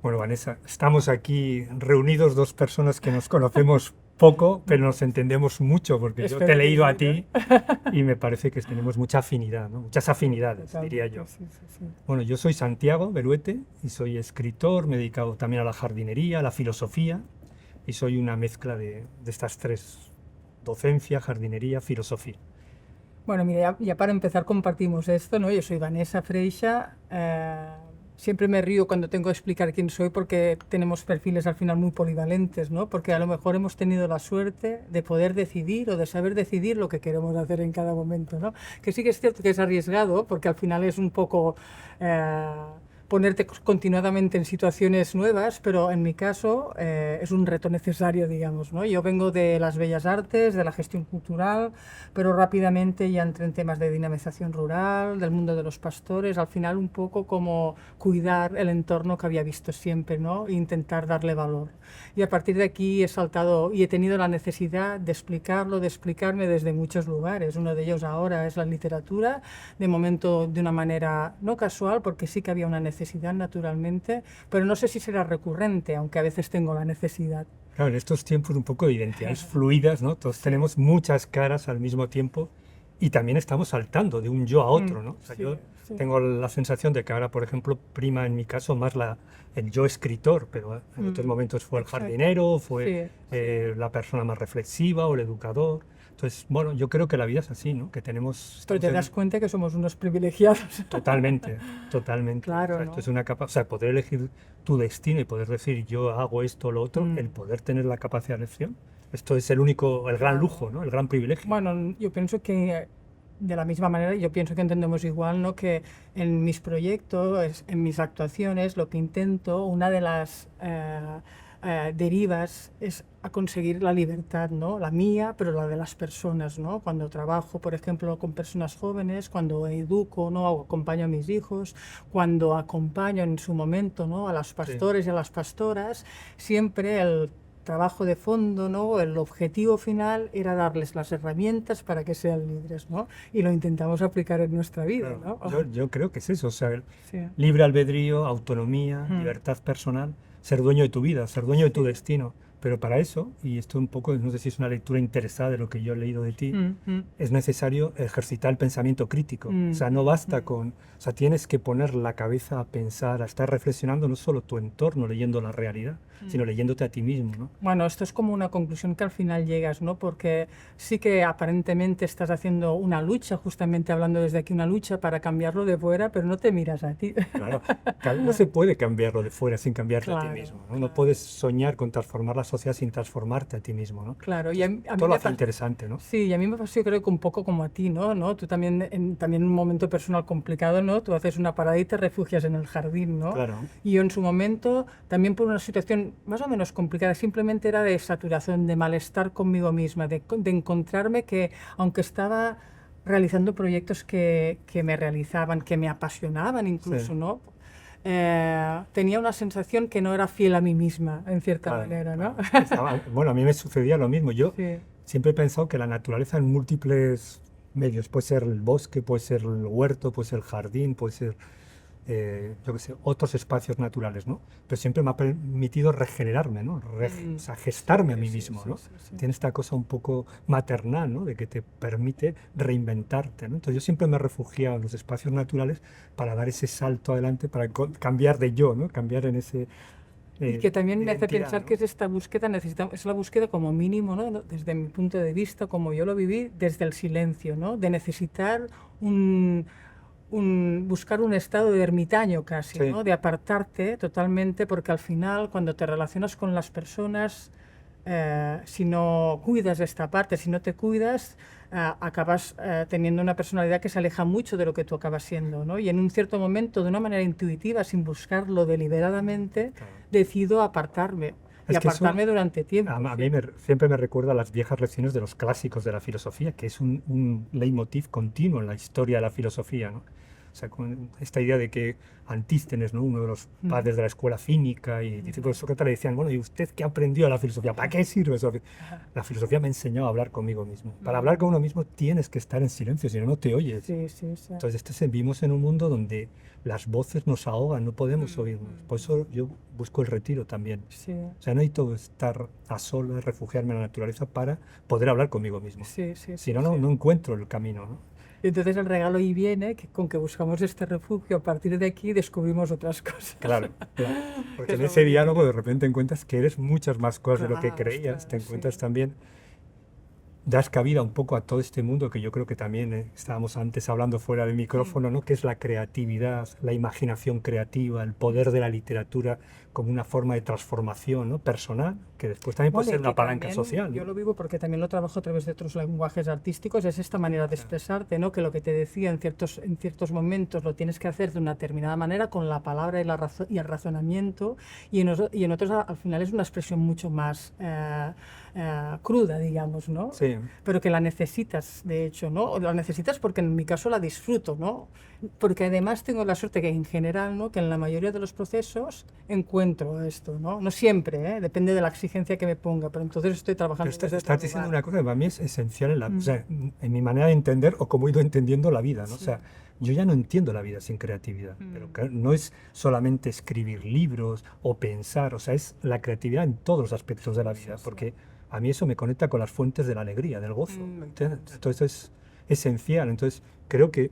Bueno, Vanessa, estamos aquí reunidos dos personas que nos conocemos poco, pero nos entendemos mucho, porque yo te he Espero que leído sí, a ¿no? ti y me parece que tenemos mucha afinidad, ¿no? Muchas Sí, afinidades, diría totalmente, yo. sí, sí, sí. Bueno, yo soy Santiago Beruete y soy escritor, me he dedicado también a la jardinería, a la filosofía y soy una mezcla de estas tres: docencia, jardinería, filosofía. Bueno, mira, ya para empezar compartimos esto, ¿no? Yo soy Vanessa Freixa. Siempre me río cuando tengo que explicar quién soy porque tenemos perfiles al final muy polivalentes, ¿no? Porque a lo mejor hemos tenido la suerte de poder decidir o de saber decidir lo que queremos hacer en cada momento, ¿no? Que sí que es cierto que es arriesgado porque al final es un poco eh, ponerte continuadamente en situaciones nuevas, pero en mi caso es un reto necesario, digamos, ¿no? Yo vengo de las bellas artes, de la gestión cultural, pero rápidamente ya entré en temas de dinamización rural, del mundo de los pastores, al final un poco como cuidar el entorno que había visto siempre, ¿no? E intentar darle valor. Y a partir de aquí he saltado y he tenido la necesidad de explicarlo, de explicarme desde muchos lugares. Uno de ellos ahora es la literatura, de momento de una manera no casual, porque sí que había una necesidad naturalmente, pero no sé si será recurrente, aunque a veces tengo la necesidad. Claro, en estos tiempos un poco de identidades fluidas, ¿no? Todos Sí, tenemos muchas caras al mismo tiempo y también estamos saltando de un yo a otro, ¿no? O sea, sí, yo sí. tengo la sensación de que ahora, por ejemplo, prima en mi caso más el yo escritor, pero en otros momentos fue el Exacto. jardinero, fue Sí, sí. la persona más reflexiva o el educador. Entonces, bueno, yo creo que la vida es así, ¿no? Que Pero estamos te das cuenta que somos unos privilegiados. totalmente, totalmente. O Claro, sea, esto es ¿no? una capa, o sea, poder elegir tu destino y poder decir yo hago esto o lo otro, el Mm, poder tener la capacidad de elección, esto es el único, el gran lujo, claro. ¿no? El gran privilegio. Bueno, yo pienso que de la misma manera, yo pienso que entendemos igual, ¿no? Que en mis proyectos, en mis actuaciones, lo que intento, una de las derivas es a conseguir la libertad, ¿no? La mía, pero la de las personas, ¿no? Cuando trabajo, por ejemplo, con personas jóvenes, cuando educo, ¿no? O acompaño a mis hijos, cuando acompaño en su momento, ¿no? A los Sí, pastores y a las pastoras, siempre el trabajo de fondo, ¿no? El objetivo final era darles las herramientas para que sean libres, ¿no? Y lo intentamos aplicar en nuestra vida, claro. ¿no? Yo creo que es eso, o sea, el Sí. libre albedrío, autonomía, Mm. libertad personal, ser dueño de tu vida, ser dueño de tu Sí. destino. Pero para eso, y esto un poco, no sé si es una lectura interesada de lo que yo he leído de ti, Mm, mm, es necesario ejercitar el pensamiento crítico. O mm, sea, no basta mm, con, o sea, tienes que poner la cabeza a pensar, a estar reflexionando no solo tu entorno, leyendo la realidad, mm. sino leyéndote a ti mismo, ¿no? Bueno, esto es como una conclusión que al final llegas, ¿no? Porque sí que aparentemente estás haciendo una lucha, justamente hablando desde aquí, una lucha para cambiarlo de fuera, pero no te miras a ti. Claro, no se puede cambiarlo de fuera sin cambiarte a ti Claro, mismo, ¿no? No claro, puedes soñar con transformar la sociedad sin transformarte a ti mismo, ¿no? claro. Y Entonces, a todo mí lo me hace pasa. interesante, ¿no? Sí, y a mí me pasó, yo creo que un poco como a ti, ¿no? ¿No? Tú también, también en un momento personal complicado, ¿no? Tú haces una parada y te refugias en el jardín, ¿no? Claro, Y yo en su momento, también por una situación más o menos complicada, simplemente era de saturación, de malestar conmigo misma, de encontrarme que, aunque estaba realizando proyectos que me realizaban, que me apasionaban sí, incluso, ¿no? Tenía una sensación que no era fiel a mí misma, en cierta claro, manera, ¿no? claro. Bueno, a mí me sucedía lo mismo. Yo Sí. siempre he pensado que la naturaleza en múltiples medios, puede ser el bosque, puede ser el huerto, puede ser el jardín, puede ser, yo qué sé, otros espacios naturales, ¿no? Pero siempre me ha permitido regenerarme, ¿no? O Mm, sea, sí, gestarme a mí sí, mismo, sí, ¿no? sí, sí. Tiene esta cosa un poco maternal, ¿no? De que te permite reinventarte, ¿no? Entonces yo siempre me he refugiado en los espacios naturales para dar ese salto adelante, para cambiar de yo, ¿no? Cambiar en ese Y que también me hace identidad, pensar que ¿no? es esta búsqueda, necesitamos, es la búsqueda como mínimo, ¿no? Desde mi punto de vista, como yo lo viví, desde el silencio, ¿no? De necesitar un, buscar un estado de ermitaño casi, Sí, ¿no? De apartarte totalmente, porque al final, cuando te relacionas con las personas, si no cuidas esta parte, si no te cuidas, acabas teniendo una personalidad que se aleja mucho de lo que tú acabas siendo, ¿no? Y en un cierto momento, de una manera intuitiva, sin buscarlo deliberadamente, claro. decido apartarme. Y Es que eso apartarme durante tiempo, a sí. mí siempre me recuerda a las viejas lecciones de los clásicos de la filosofía, que es un leitmotiv continuo en la historia de la filosofía, ¿no? O sea, con esta idea de que Antístenes, ¿no? Uno de los padres de la escuela cínica, y discípulos de Sócrates le decían, bueno, ¿y usted qué aprendió de la filosofía? ¿Para qué sirve eso? La filosofía me enseñó a hablar conmigo mismo. Para hablar con uno mismo tienes que estar en silencio, si no, no te oyes. Sí, sí, sí. Entonces, vivimos en un mundo donde las voces nos ahogan, no podemos oírnos. Por eso yo busco el retiro también. Sí, O sea, no necesito estar a solas, refugiarme en la naturaleza para poder hablar conmigo mismo. sí, sí, Si sí, no, no, sí. no encuentro el camino, ¿no? Y entonces el regalo ahí viene que con que buscamos este refugio, a partir de aquí descubrimos otras cosas. Claro, claro. Que Porque es en lo ese bonito. diálogo de repente encuentras que eres muchas más cosas de lo que Claro, creías. Te ostras, encuentras sí. también, das cabida un poco a todo este mundo que yo creo que también estábamos antes hablando fuera del micrófono, ¿no? Que es la creatividad, la imaginación creativa, el poder de la literatura como una forma de transformación, ¿no? Personal, que después también puede Bueno, y ser una que palanca también social, yo ¿no? lo vivo porque también lo trabajo a través de otros lenguajes artísticos, es esta manera de expresarte, ¿no? Que lo que te decía en ciertos momentos lo tienes que hacer de una determinada manera con la palabra y el razonamiento, y en otros al final es una expresión mucho más cruda, digamos, ¿no? Sí, Pero que la necesitas, de hecho, ¿no? O la necesitas porque en mi caso la disfruto, ¿no? Porque además tengo la suerte que en general, ¿no? Que en la mayoría de los procesos encuentro esto, ¿no? No siempre, ¿eh? Depende de la exigencia que me ponga, pero entonces estoy pero trabajando desde otro estás diciendo lugar. una cosa que para mí es esencial o sea, en mi manera de entender o como he ido entendiendo la vida, ¿no? O Sí. sea, yo ya no entiendo la vida sin creatividad, pero no es solamente escribir libros o pensar, o sea, es la creatividad en todos los aspectos de la vida, porque a mí eso me conecta con las fuentes de la alegría, del gozo. Me ¿Entiendes? encanta. Entonces es esencial. Entonces creo que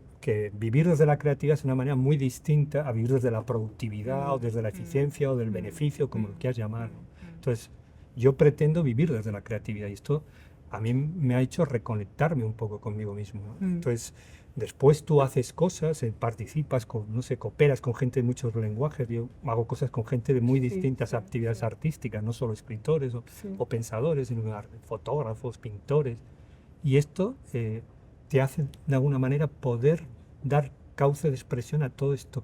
vivir desde la creatividad es una manera muy distinta a vivir desde la productividad o desde la eficiencia o del beneficio, como lo quieras llamar, ¿no? Entonces yo pretendo vivir desde la creatividad y esto a mí me ha hecho reconectarme un poco conmigo mismo, ¿no? Entonces después tú haces cosas, participas, no sé, cooperas con gente de muchos lenguajes. Yo hago cosas con gente de muy Sí, distintas sí, actividades sí. artísticas, no solo escritores Sí. o pensadores, sino fotógrafos, pintores. Y esto te hace de alguna manera poder dar cauce de expresión a todo esto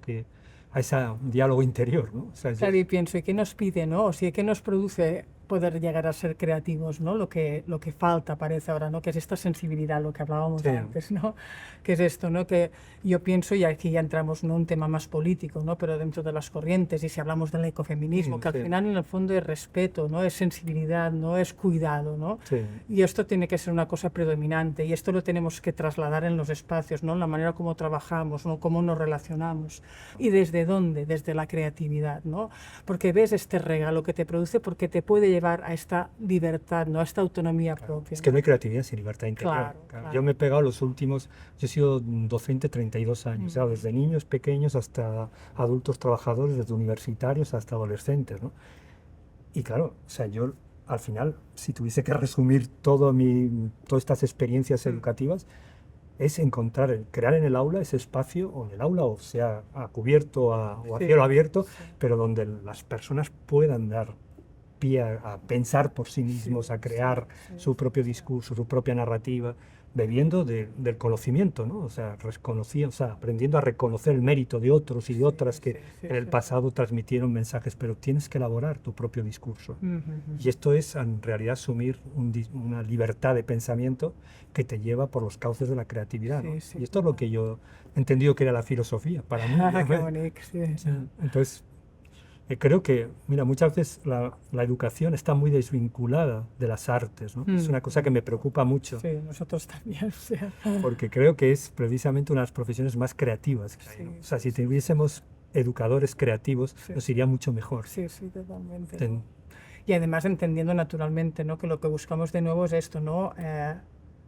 a ese diálogo interior, ¿no? O sea, Claro, y pienso, ¿y qué nos pide, no? O sea, ¿qué nos produce poder llegar a ser creativos, ¿no? Lo que falta parece ahora, ¿no? Que es esta sensibilidad, lo que hablábamos sí, antes, ¿no? Que es esto, ¿no? Que yo pienso, y aquí ya entramos en un tema más político, ¿no? Pero dentro de las corrientes, y si hablamos del ecofeminismo, que al sí, final en el fondo es respeto, ¿no? Es sensibilidad, ¿no? Es cuidado, ¿no? sí. Y esto tiene que ser una cosa predominante, y esto lo tenemos que trasladar en los espacios, ¿no? En la manera como trabajamos, ¿no? Cómo nos relacionamos. ¿Y desde dónde? Desde la creatividad, ¿no? Porque ves este regalo que te produce, porque te puede llevar a esta libertad, ¿no? A esta autonomía propia. Es que no hay creatividad sin libertad interior. Claro, Claro. claro. Yo me he pegado yo he sido docente 32 años, o sea, desde niños pequeños hasta adultos trabajadores, desde universitarios hasta adolescentes, ¿no? Y claro, o sea, yo al final, si tuviese que resumir todas estas experiencias educativas, es crear en el aula ese espacio, o en el aula, o sea, a cubierto o a Sí, cielo abierto, sí. pero donde las personas puedan dar pie a pensar por sí mismos, a crear su propio discurso, su propia narrativa, bebiendo del conocimiento, ¿no? O sea, aprendiendo a reconocer el mérito de otros y de otras que en el pasado transmitieron mensajes, pero tienes que elaborar tu propio discurso. Y esto es en realidad asumir una libertad de pensamiento que te lleva por los cauces de la creatividad, ¿no? Sí, sí, Y esto es lo que yo he entendido que era la filosofía para mí. Qué bonito, sí. Entonces, creo que, mira, muchas veces la educación está muy desvinculada de las artes, ¿no? Es una cosa que me preocupa mucho, Sí, nosotros también, o sea. porque creo que es precisamente una de las profesiones más creativas que hay, ¿no? Sí, O sea, sí, si tuviésemos educadores creativos, Sí. nos iría mucho mejor. Sí, sí, totalmente. Ten- Y además entendiendo naturalmente, ¿no? Que lo que buscamos de nuevo es esto, ¿no?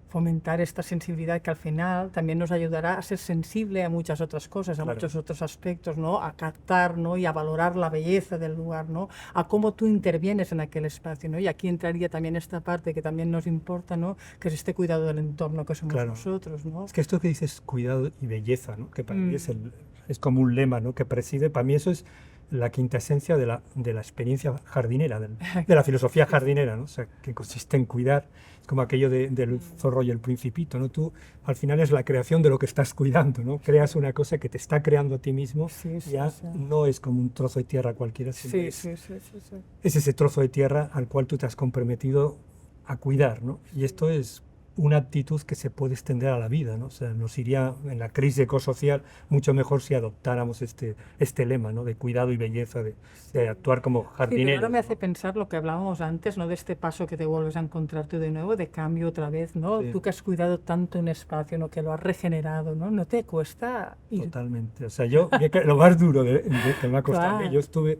Fomentar esta sensibilidad que al final también nos ayudará a ser sensible a muchas otras cosas, a Claro. muchos otros aspectos, ¿no? A captar, ¿no? Y a valorar la belleza del lugar, ¿no? A cómo tú intervienes en aquel espacio, ¿no? Y aquí entraría también esta parte que también nos importa, ¿no? Que es este cuidado del entorno que somos Claro. nosotros, ¿no? Es que esto que dices, cuidado y belleza, ¿no? Que para mí es como un lema, ¿no? Que preside, para mí eso es la quinta esencia de la experiencia jardinera, de la filosofía jardinera, ¿no? O sea, que consiste en cuidar, es como aquello del zorro y el principito, ¿no? Tú al final es la creación de lo que estás cuidando, ¿no? Creas una cosa que te está creando a ti mismo, Sí, sí, ya sí. no es como un trozo de tierra cualquiera, sino Sí, es, sí, sí, sí, sí. es ese trozo de tierra al cual tú te has comprometido a cuidar, ¿no? Y esto es una actitud que se puede extender a la vida, ¿no? O sea, nos iría en la crisis ecosocial mucho mejor si adoptáramos este lema, ¿no? De cuidado y belleza, de actuar como Sí, pero jardineros, ahora me hace ¿no? pensar lo que hablábamos antes, ¿no? De este paso que te vuelves a encontrarte de nuevo, de cambio otra vez, ¿no? Sí. Tú que has cuidado tanto un espacio, ¿no? Que lo has regenerado, ¿no? No te cuesta ir. Totalmente. O sea, lo más duro que me ha costado a mí, Claro. yo estuve,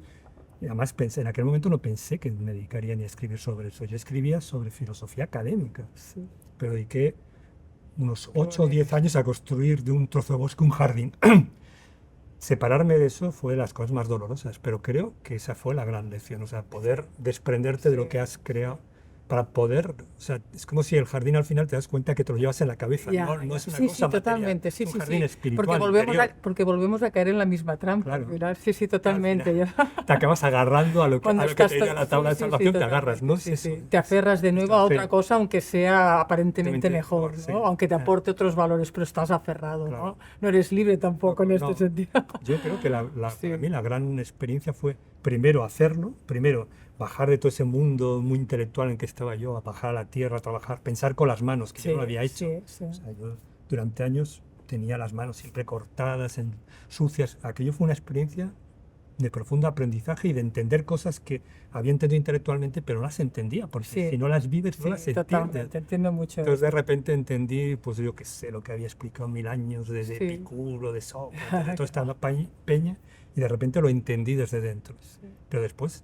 y además pensé, en aquel momento no pensé que me dedicaría ni a escribir sobre eso. Yo escribía sobre filosofía académica, Sí, pero dediqué unos qué 8 o bonito. 10 años a construir de un trozo de bosque un jardín. Separarme de eso fue de las cosas más dolorosas, pero creo que esa fue la gran lección, o sea, poder desprenderte de lo Sí. que has creado para poder, o sea, es como si el jardín al final te das cuenta que te lo llevas en la cabeza, Ya, no ya. es una Sí, cosa sí, material, totalmente. es Sí, un sí, jardín sí. espiritual, interior. Porque volvemos a caer en la misma trampa. Claro. Al final. Sí, sí, Al totalmente. final Ya. te acabas agarrando a Cuando lo que estás te diga la tabla de sí, sí, sí, salvación, te agarras, no totalmente. es Sí, eso. sí. Te aferras de nuevo a otra cosa, aunque sea aparentemente Aparentemente mejor, sí. ¿no? Aunque te aporte otros valores, pero estás aferrado, Claro. ¿no? No eres libre tampoco en este No, sentido. yo creo que Sí. para mí la gran experiencia fue primero hacerlo, primero bajar de todo ese mundo muy intelectual en que estaba yo, a bajar a la tierra, a trabajar, pensar con las manos, que yo no lo Sí, había hecho. sí, sí. O sea, yo durante años tenía las manos siempre cortadas, sucias. Aquello fue una experiencia de profundo aprendizaje y de entender cosas que había entendido intelectualmente, pero no las entendía, porque Sí, si no las vives, no sí, las entiendes. totalmente. Entiendo mucho Entonces de eso. repente entendí, pues yo qué sé, lo que había explicado 1000 años de Sí. Epicuro, de Sócrates, de toda esta peña, y de repente lo entendí desde dentro. Sí. Pero después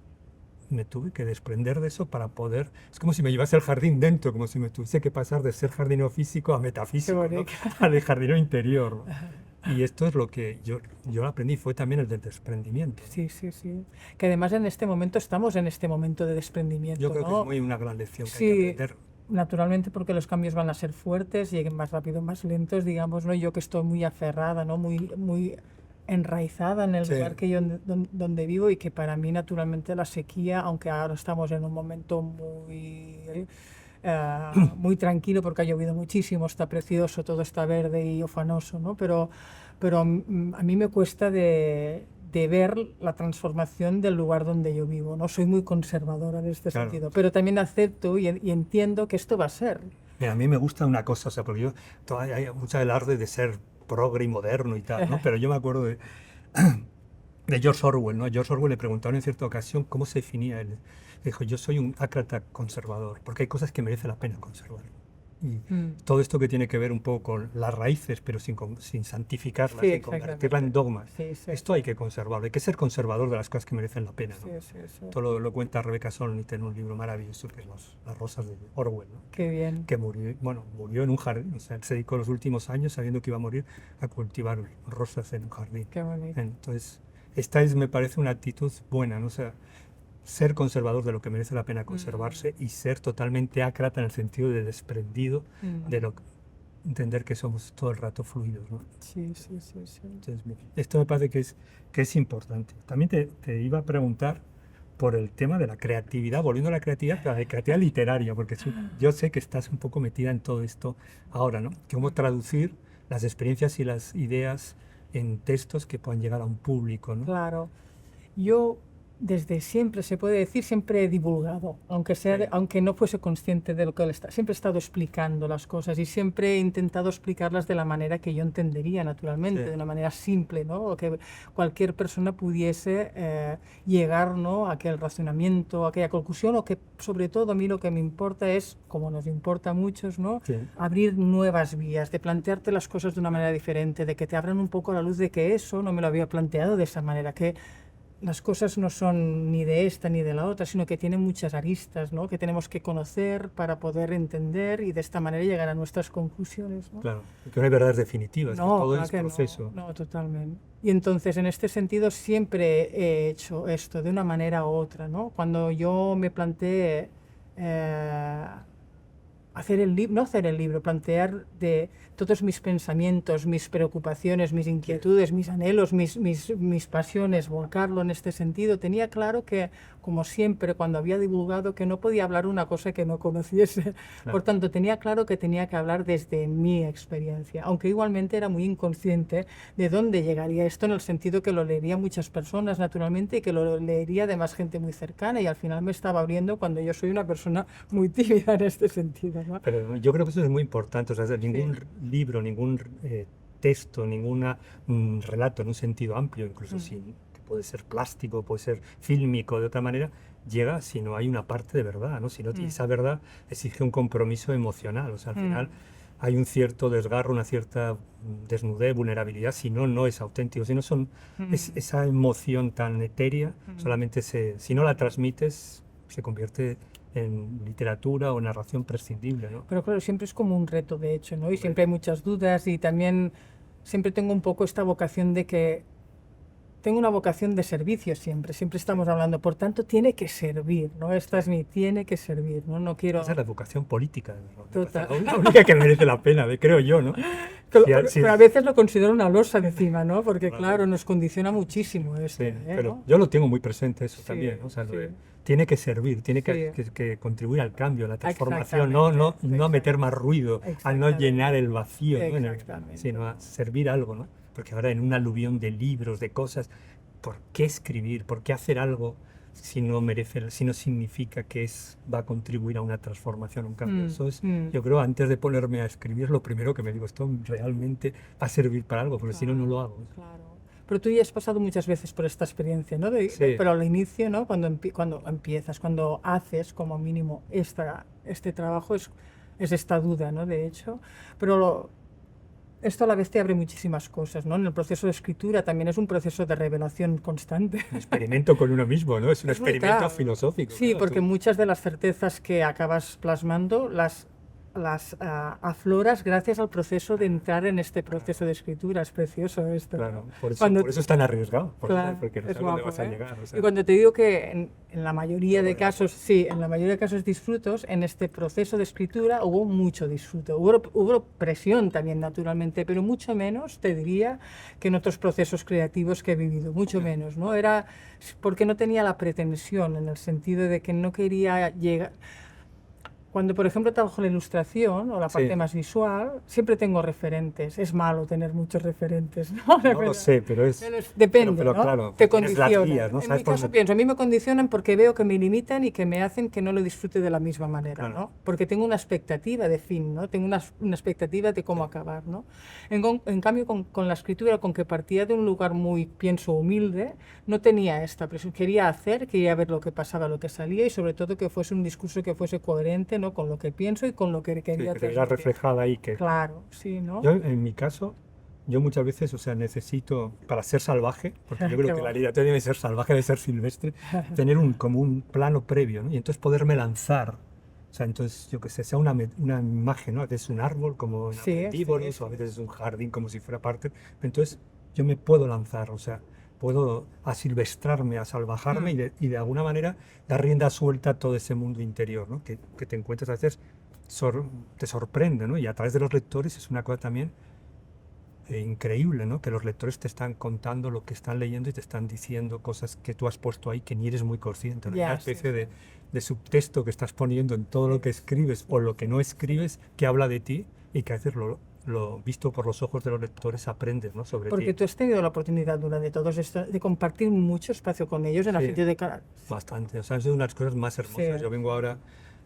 me tuve que desprender de eso para poder... Es como si me llevase el jardín dentro, como si me tuviese que pasar de ser jardinero físico a Qué metafísico, ¿no? bonito. Al jardinero interior, ¿no? Y esto es lo que yo aprendí, fue también el del desprendimiento, ¿no? Sí, sí, sí. Que además en este momento estamos en este momento de desprendimiento, Yo creo que es ¿no? muy una gran lección que hay que Sí, aprender. naturalmente porque los cambios van a ser fuertes, lleguen más rápido, más lentos, digamos, ¿no? Yo que estoy muy aferrada, ¿no? Muy enraizada en el Sí. lugar que yo donde vivo y que para mí naturalmente la sequía, aunque ahora estamos en un momento muy tranquilo porque ha llovido muchísimo, está precioso, todo está verde y ufanoso, ¿no? Pero a mí me cuesta de ver la transformación del lugar donde yo vivo, ¿no? Soy muy conservadora en este Claro. sentido, pero también acepto y entiendo que esto va a ser. Mira, a mí me gusta una cosa, o sea, porque yo todavía hay mucha alarde de ser progre y moderno y tal, ¿no? Pero yo me acuerdo de George Orwell, ¿no? A George Orwell le preguntaron en cierta ocasión cómo se definía él. Dijo, yo soy un ácrata conservador, porque hay cosas que merece la pena conservar. Y todo esto que tiene que ver un poco con las raíces, pero sin santificarlas, Sí, sin convertirla en exactamente. dogmas. Sí, sí. Esto hay que conservarlo, hay que ser conservador de las cosas que merecen la pena, ¿no? Sí, sí, sí. Esto lo cuenta Rebecca Solnit en un libro maravilloso que es Las rosas de Orwell, ¿no? Qué bien. Que murió en un jardín, o sea, él se dedicó los últimos años, sabiendo que iba a morir, a cultivar rosas en un jardín. Qué bonito. Entonces, esta me parece una actitud buena, ¿no? O sea, ser conservador de lo que merece la pena conservarse y ser totalmente ácrata en el sentido de desprendido de entender que somos todo el rato fluidos, ¿no? Sí, sí, sí, sí. Entonces, esto me parece que es importante. También te iba a preguntar por el tema de la creatividad, volviendo a la creatividad, pero a la creatividad literaria, porque yo sé que estás un poco metida en todo esto ahora, ¿no? Cómo traducir las experiencias y las ideas en textos que puedan llegar a un público, ¿no? Claro. Yo desde siempre, se puede decir, siempre he divulgado, aunque Sí. aunque no fuese consciente de lo que siempre he estado explicando las cosas y siempre he intentado explicarlas de la manera que yo entendería naturalmente, Sí. de una manera simple, ¿no? O que cualquier persona pudiese llegar, ¿no? A aquel razonamiento, a aquella conclusión, o que sobre todo a mí lo que me importa es, como nos importa a muchos, ¿no? Sí. Abrir nuevas vías, de plantearte las cosas de una manera diferente, de que te abran un poco la luz de que eso no me lo había planteado de esa manera, que las cosas no son ni de esta ni de la otra, sino que tienen muchas aristas, ¿no? Que tenemos que conocer para poder entender y de esta manera llegar a nuestras conclusiones, ¿no? Claro, que no hay verdades definitivas, que todo claro es que proceso. no, totalmente. Y entonces, en este sentido, siempre he hecho esto de una manera u otra, ¿no? Cuando yo me planteé no hacer el libro, plantear de todos mis pensamientos, mis preocupaciones, mis inquietudes, mis anhelos, mis pasiones, volcarlo en este sentido. Tenía claro que, como siempre, cuando había divulgado, que no podía hablar una cosa que no conociese. Claro. Por tanto, tenía claro que tenía que hablar desde mi experiencia, aunque igualmente era muy inconsciente de dónde llegaría esto, en el sentido que lo leería muchas personas, naturalmente, y que lo leería además gente muy cercana, y al final me estaba abriendo cuando yo soy una persona muy tímida en este sentido, menos, ¿no? Pero yo creo que eso es muy importante. O sea, ningún libro, ningún texto, ningún relato en un sentido amplio, incluso que puede ser plástico, puede ser fílmico de otra manera, llega si no hay una parte de verdad, ¿no? Si no, y esa verdad exige un compromiso emocional. O sea, al final hay un cierto desgarro, una cierta desnudez, vulnerabilidad, si no, no es auténtico. Si no son esa emoción tan etérea, solamente si no la transmites, se convierte en literatura o narración prescindible, ¿no? Pero claro, siempre es como un reto, de hecho, ¿no? Y siempre hay muchas dudas y también siempre tengo un poco esta vocación de que tengo una vocación de servicio siempre estamos hablando, por tanto tiene que servir, ¿no? Esta es mi, tiene que servir, ¿no? No quiero... Esa es la vocación política, ¿no? Total. La única que merece la pena, creo yo, ¿no? Pero a veces lo considero una losa encima, ¿no? Porque claro, nos condiciona muchísimo esto, Sí, pero ¿no? yo lo tengo muy presente eso también, ¿no? O sea, sí. tiene que servir, tiene que contribuir al cambio, a la transformación, no a meter más ruido, a no llenar el vacío, ¿no? Sino a servir algo, ¿no? Porque ahora en un aluvión de libros, de cosas, ¿por qué escribir? ¿Por qué hacer algo si no merece, si no significa que va a contribuir a una transformación, a un cambio? Eso es, yo creo, antes de ponerme a escribir, lo primero que me digo, esto realmente va a servir para algo, porque si no, no lo hago. Claro. Pero tú ya has pasado muchas veces por esta experiencia, ¿no? Pero al inicio, ¿no? Cuando empiezas, cuando haces como mínimo este trabajo, es esta duda, ¿no? De hecho, pero esto a la vez te abre muchísimas cosas, ¿no? En el proceso de escritura también es un proceso de revelación constante. Un experimento con uno mismo, ¿no? Es un experimento filosófico. Sí, claro, porque muchas de las certezas que acabas plasmando las afloras gracias al proceso de entrar en este proceso de escritura. Es precioso esto. Claro, por eso es tan arriesgado, claro, porque no sabes dónde vas a llegar. O sea. Y cuando te digo que en la mayoría de casos, en la mayoría de casos disfrutos, en este proceso de escritura hubo mucho disfruto. Hubo presión también, naturalmente, pero mucho menos, te diría, que en otros procesos creativos que he vivido. Mucho menos, ¿no? Era porque no tenía la pretensión, en el sentido de que no quería llegar... Cuando, por ejemplo, trabajo en la ilustración o la parte más visual, siempre tengo referentes. Es malo tener muchos referentes, ¿no? No lo sé, pero depende, pero ¿no? Claro, te condicionan. Guías, ¿no? En mi caso pienso, a mí me condicionan porque veo que me limitan y que me hacen que no lo disfrute de la misma manera, ¿no? Porque tengo una expectativa de fin, ¿no? Tengo una expectativa de cómo acabar, ¿no? En cambio, con la escritura, con que partía de un lugar muy, pienso, humilde, no tenía esta presión. Quería ver lo que pasaba, lo que salía y sobre todo que fuese un discurso que fuese coherente, ¿no? Con lo que pienso y con lo que quería hacer. Que reflejada ahí. Claro, sí, ¿no? Yo, en mi caso, yo muchas veces, o sea, necesito, para ser salvaje, porque yo creo que la literatura debe ser salvaje, debe ser silvestre, tener como un plano previo, ¿no? Y entonces poderme lanzar. O sea, entonces, yo que sé, sea una imagen, ¿no? A veces es un árbol como en Aprentívoros, o a veces es un jardín como si fuera parte. Entonces, yo me puedo lanzar, o sea, puedo asilvestrarme, a salvajarme y de alguna manera dar rienda suelta a todo ese mundo interior, ¿no? Que te encuentras a veces, te sorprende, ¿no? Y a través de los lectores es una cosa también increíble, ¿no? Que los lectores te están contando lo que están leyendo y te están diciendo cosas que tú has puesto ahí que ni eres muy consciente, ¿no? Una especie de subtexto que estás poniendo en todo lo que escribes o lo que no escribes que habla de ti y que a veces lo visto por los ojos de los lectores aprendes, ¿no? Sobre Porque ti. tú has tenido la oportunidad durante todos esto de compartir mucho espacio con ellos en el sentido de cara. Bastante, o sea, es una de las cosas más hermosas. Yo vengo ahora,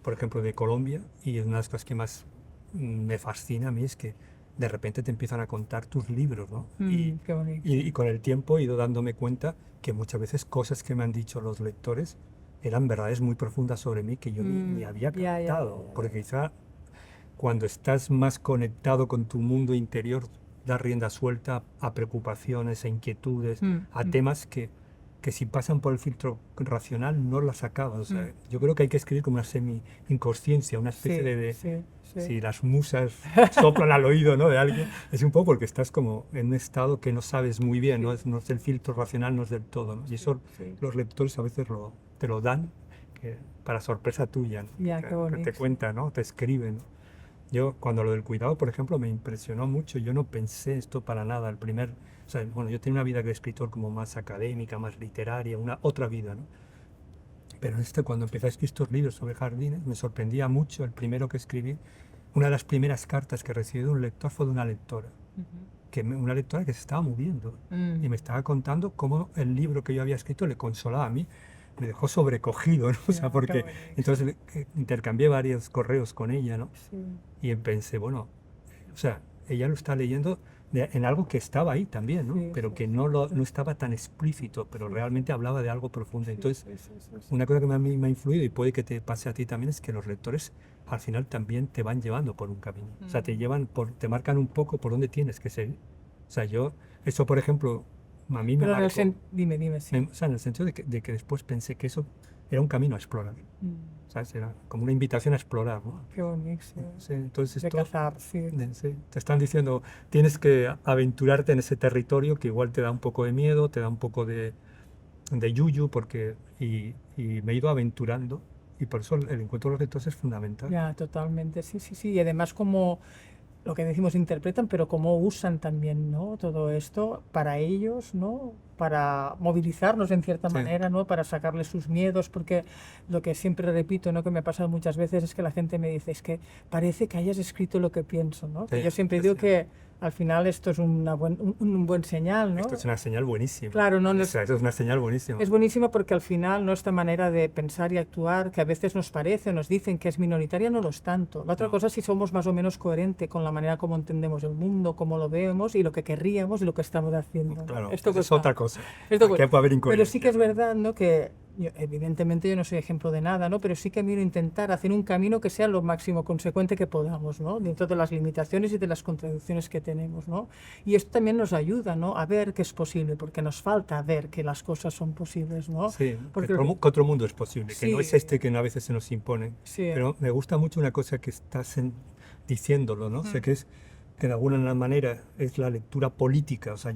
por ejemplo, de Colombia y una de las cosas que más me fascina a mí es que de repente te empiezan a contar tus libros, ¿no? Qué bonito. Y con el tiempo he ido dándome cuenta que muchas veces cosas que me han dicho los lectores eran verdades muy profundas sobre mí que yo ni había captado, porque quizá cuando estás más conectado con tu mundo interior, das rienda suelta a preocupaciones, a inquietudes, a temas que si pasan por el filtro racional no las acabas. O sea, yo creo que hay que escribir como una semi-inconsciencia, una especie de si las musas soplan al oído, ¿no? De alguien, es un poco porque estás como en un estado que no sabes muy bien, no es el filtro racional, no es del todo, ¿no? Y eso los lectores a veces te lo dan para sorpresa tuya, ¿no? Que te cuentan, ¿no? Te escriben, ¿no? Yo, cuando lo del cuidado, por ejemplo, me impresionó mucho. Yo no pensé esto para nada. O sea, bueno, yo tenía una vida de escritor como más académica, más literaria, otra vida, ¿no? Pero cuando empecé a escribir estos libros sobre jardines, me sorprendía mucho. El primero que escribí, una de las primeras cartas que recibí de un lector fue de una lectora. Una lectora que se estaba muriendo y me estaba contando cómo el libro que yo había escrito le consolaba a mí. me dejó sobrecogido, ¿no? O sea, Ya, qué porque bonito. entonces intercambié varios correos con ella, ¿no? Sí, Y pensé, bueno, o sea, ella lo está leyendo en algo que estaba ahí también, ¿no? sí, Pero sí, que sí, no estaba tan explícito, pero sí, realmente hablaba de algo profundo. sí, Entonces, sí, sí, sí, sí. una cosa que a mí me ha influido y puede que te pase a ti también es que los lectores al final también te van llevando por un camino. O sea, te llevan te marcan un poco por dónde tienes que seguir. O sea, eso por ejemplo, a mí me Pero en el marcó, dime, dime, sí. o sea, en el sentido de que después pensé que eso era un camino a explorar. ¿Sabes? Era como una invitación a explorar, ¿no? Qué bonito, Sí, entonces de esto, cazar, sí. sí, te están diciendo, tienes que aventurarte en ese territorio que igual te da un poco de miedo, te da un poco de yuyu, y me he ido aventurando, y por eso el encuentro de los lectores es fundamental. Ya, totalmente, sí, sí, sí. Y además como lo que decimos interpretan, pero cómo usan también, ¿no? Todo esto para ellos, ¿no? Para movilizarnos en cierta Sí, manera, ¿no? Para sacarles sus miedos, porque lo que siempre repito, ¿no? Que me ha pasado muchas veces es que la gente me dice, es que parece que hayas escrito lo que pienso, ¿no? Que sí, yo siempre sí, digo sí. que al final esto es un buen señal, Esto ¿no? es una señal buenísima. Claro, no O nos, sea, esto es una señal buenísima. es buenísimo porque al final nuestra manera de pensar y actuar, que a veces nos parece, nos dicen que es minoritaria, no lo es tanto. La otra No, cosa es si somos más o menos coherentes con la manera como entendemos el mundo, cómo lo vemos y lo que querríamos y lo que estamos haciendo, ¿no? claro, Esto es cuesta. otra cosa. Esto Aquí cuesta. puede haber Pero sí que incoherencia, es verdad, ¿no? Que evidentemente yo no soy ejemplo de nada, ¿no? Pero sí que miro intentar hacer un camino que sea lo máximo consecuente que podamos, ¿no? Dentro de las limitaciones y de las contradicciones que tenemos, ¿no? Y esto también nos ayuda, ¿no? A ver que es posible, porque nos falta ver que las cosas son posibles, ¿no? sí, Porque lo que- que otro mundo es posible, que no sí, es este que a veces se nos impone. sí, Pero me gusta mucho una cosa que estás diciéndolo, ¿no? Sé mm, que es que de alguna manera es la lectura política. O sea,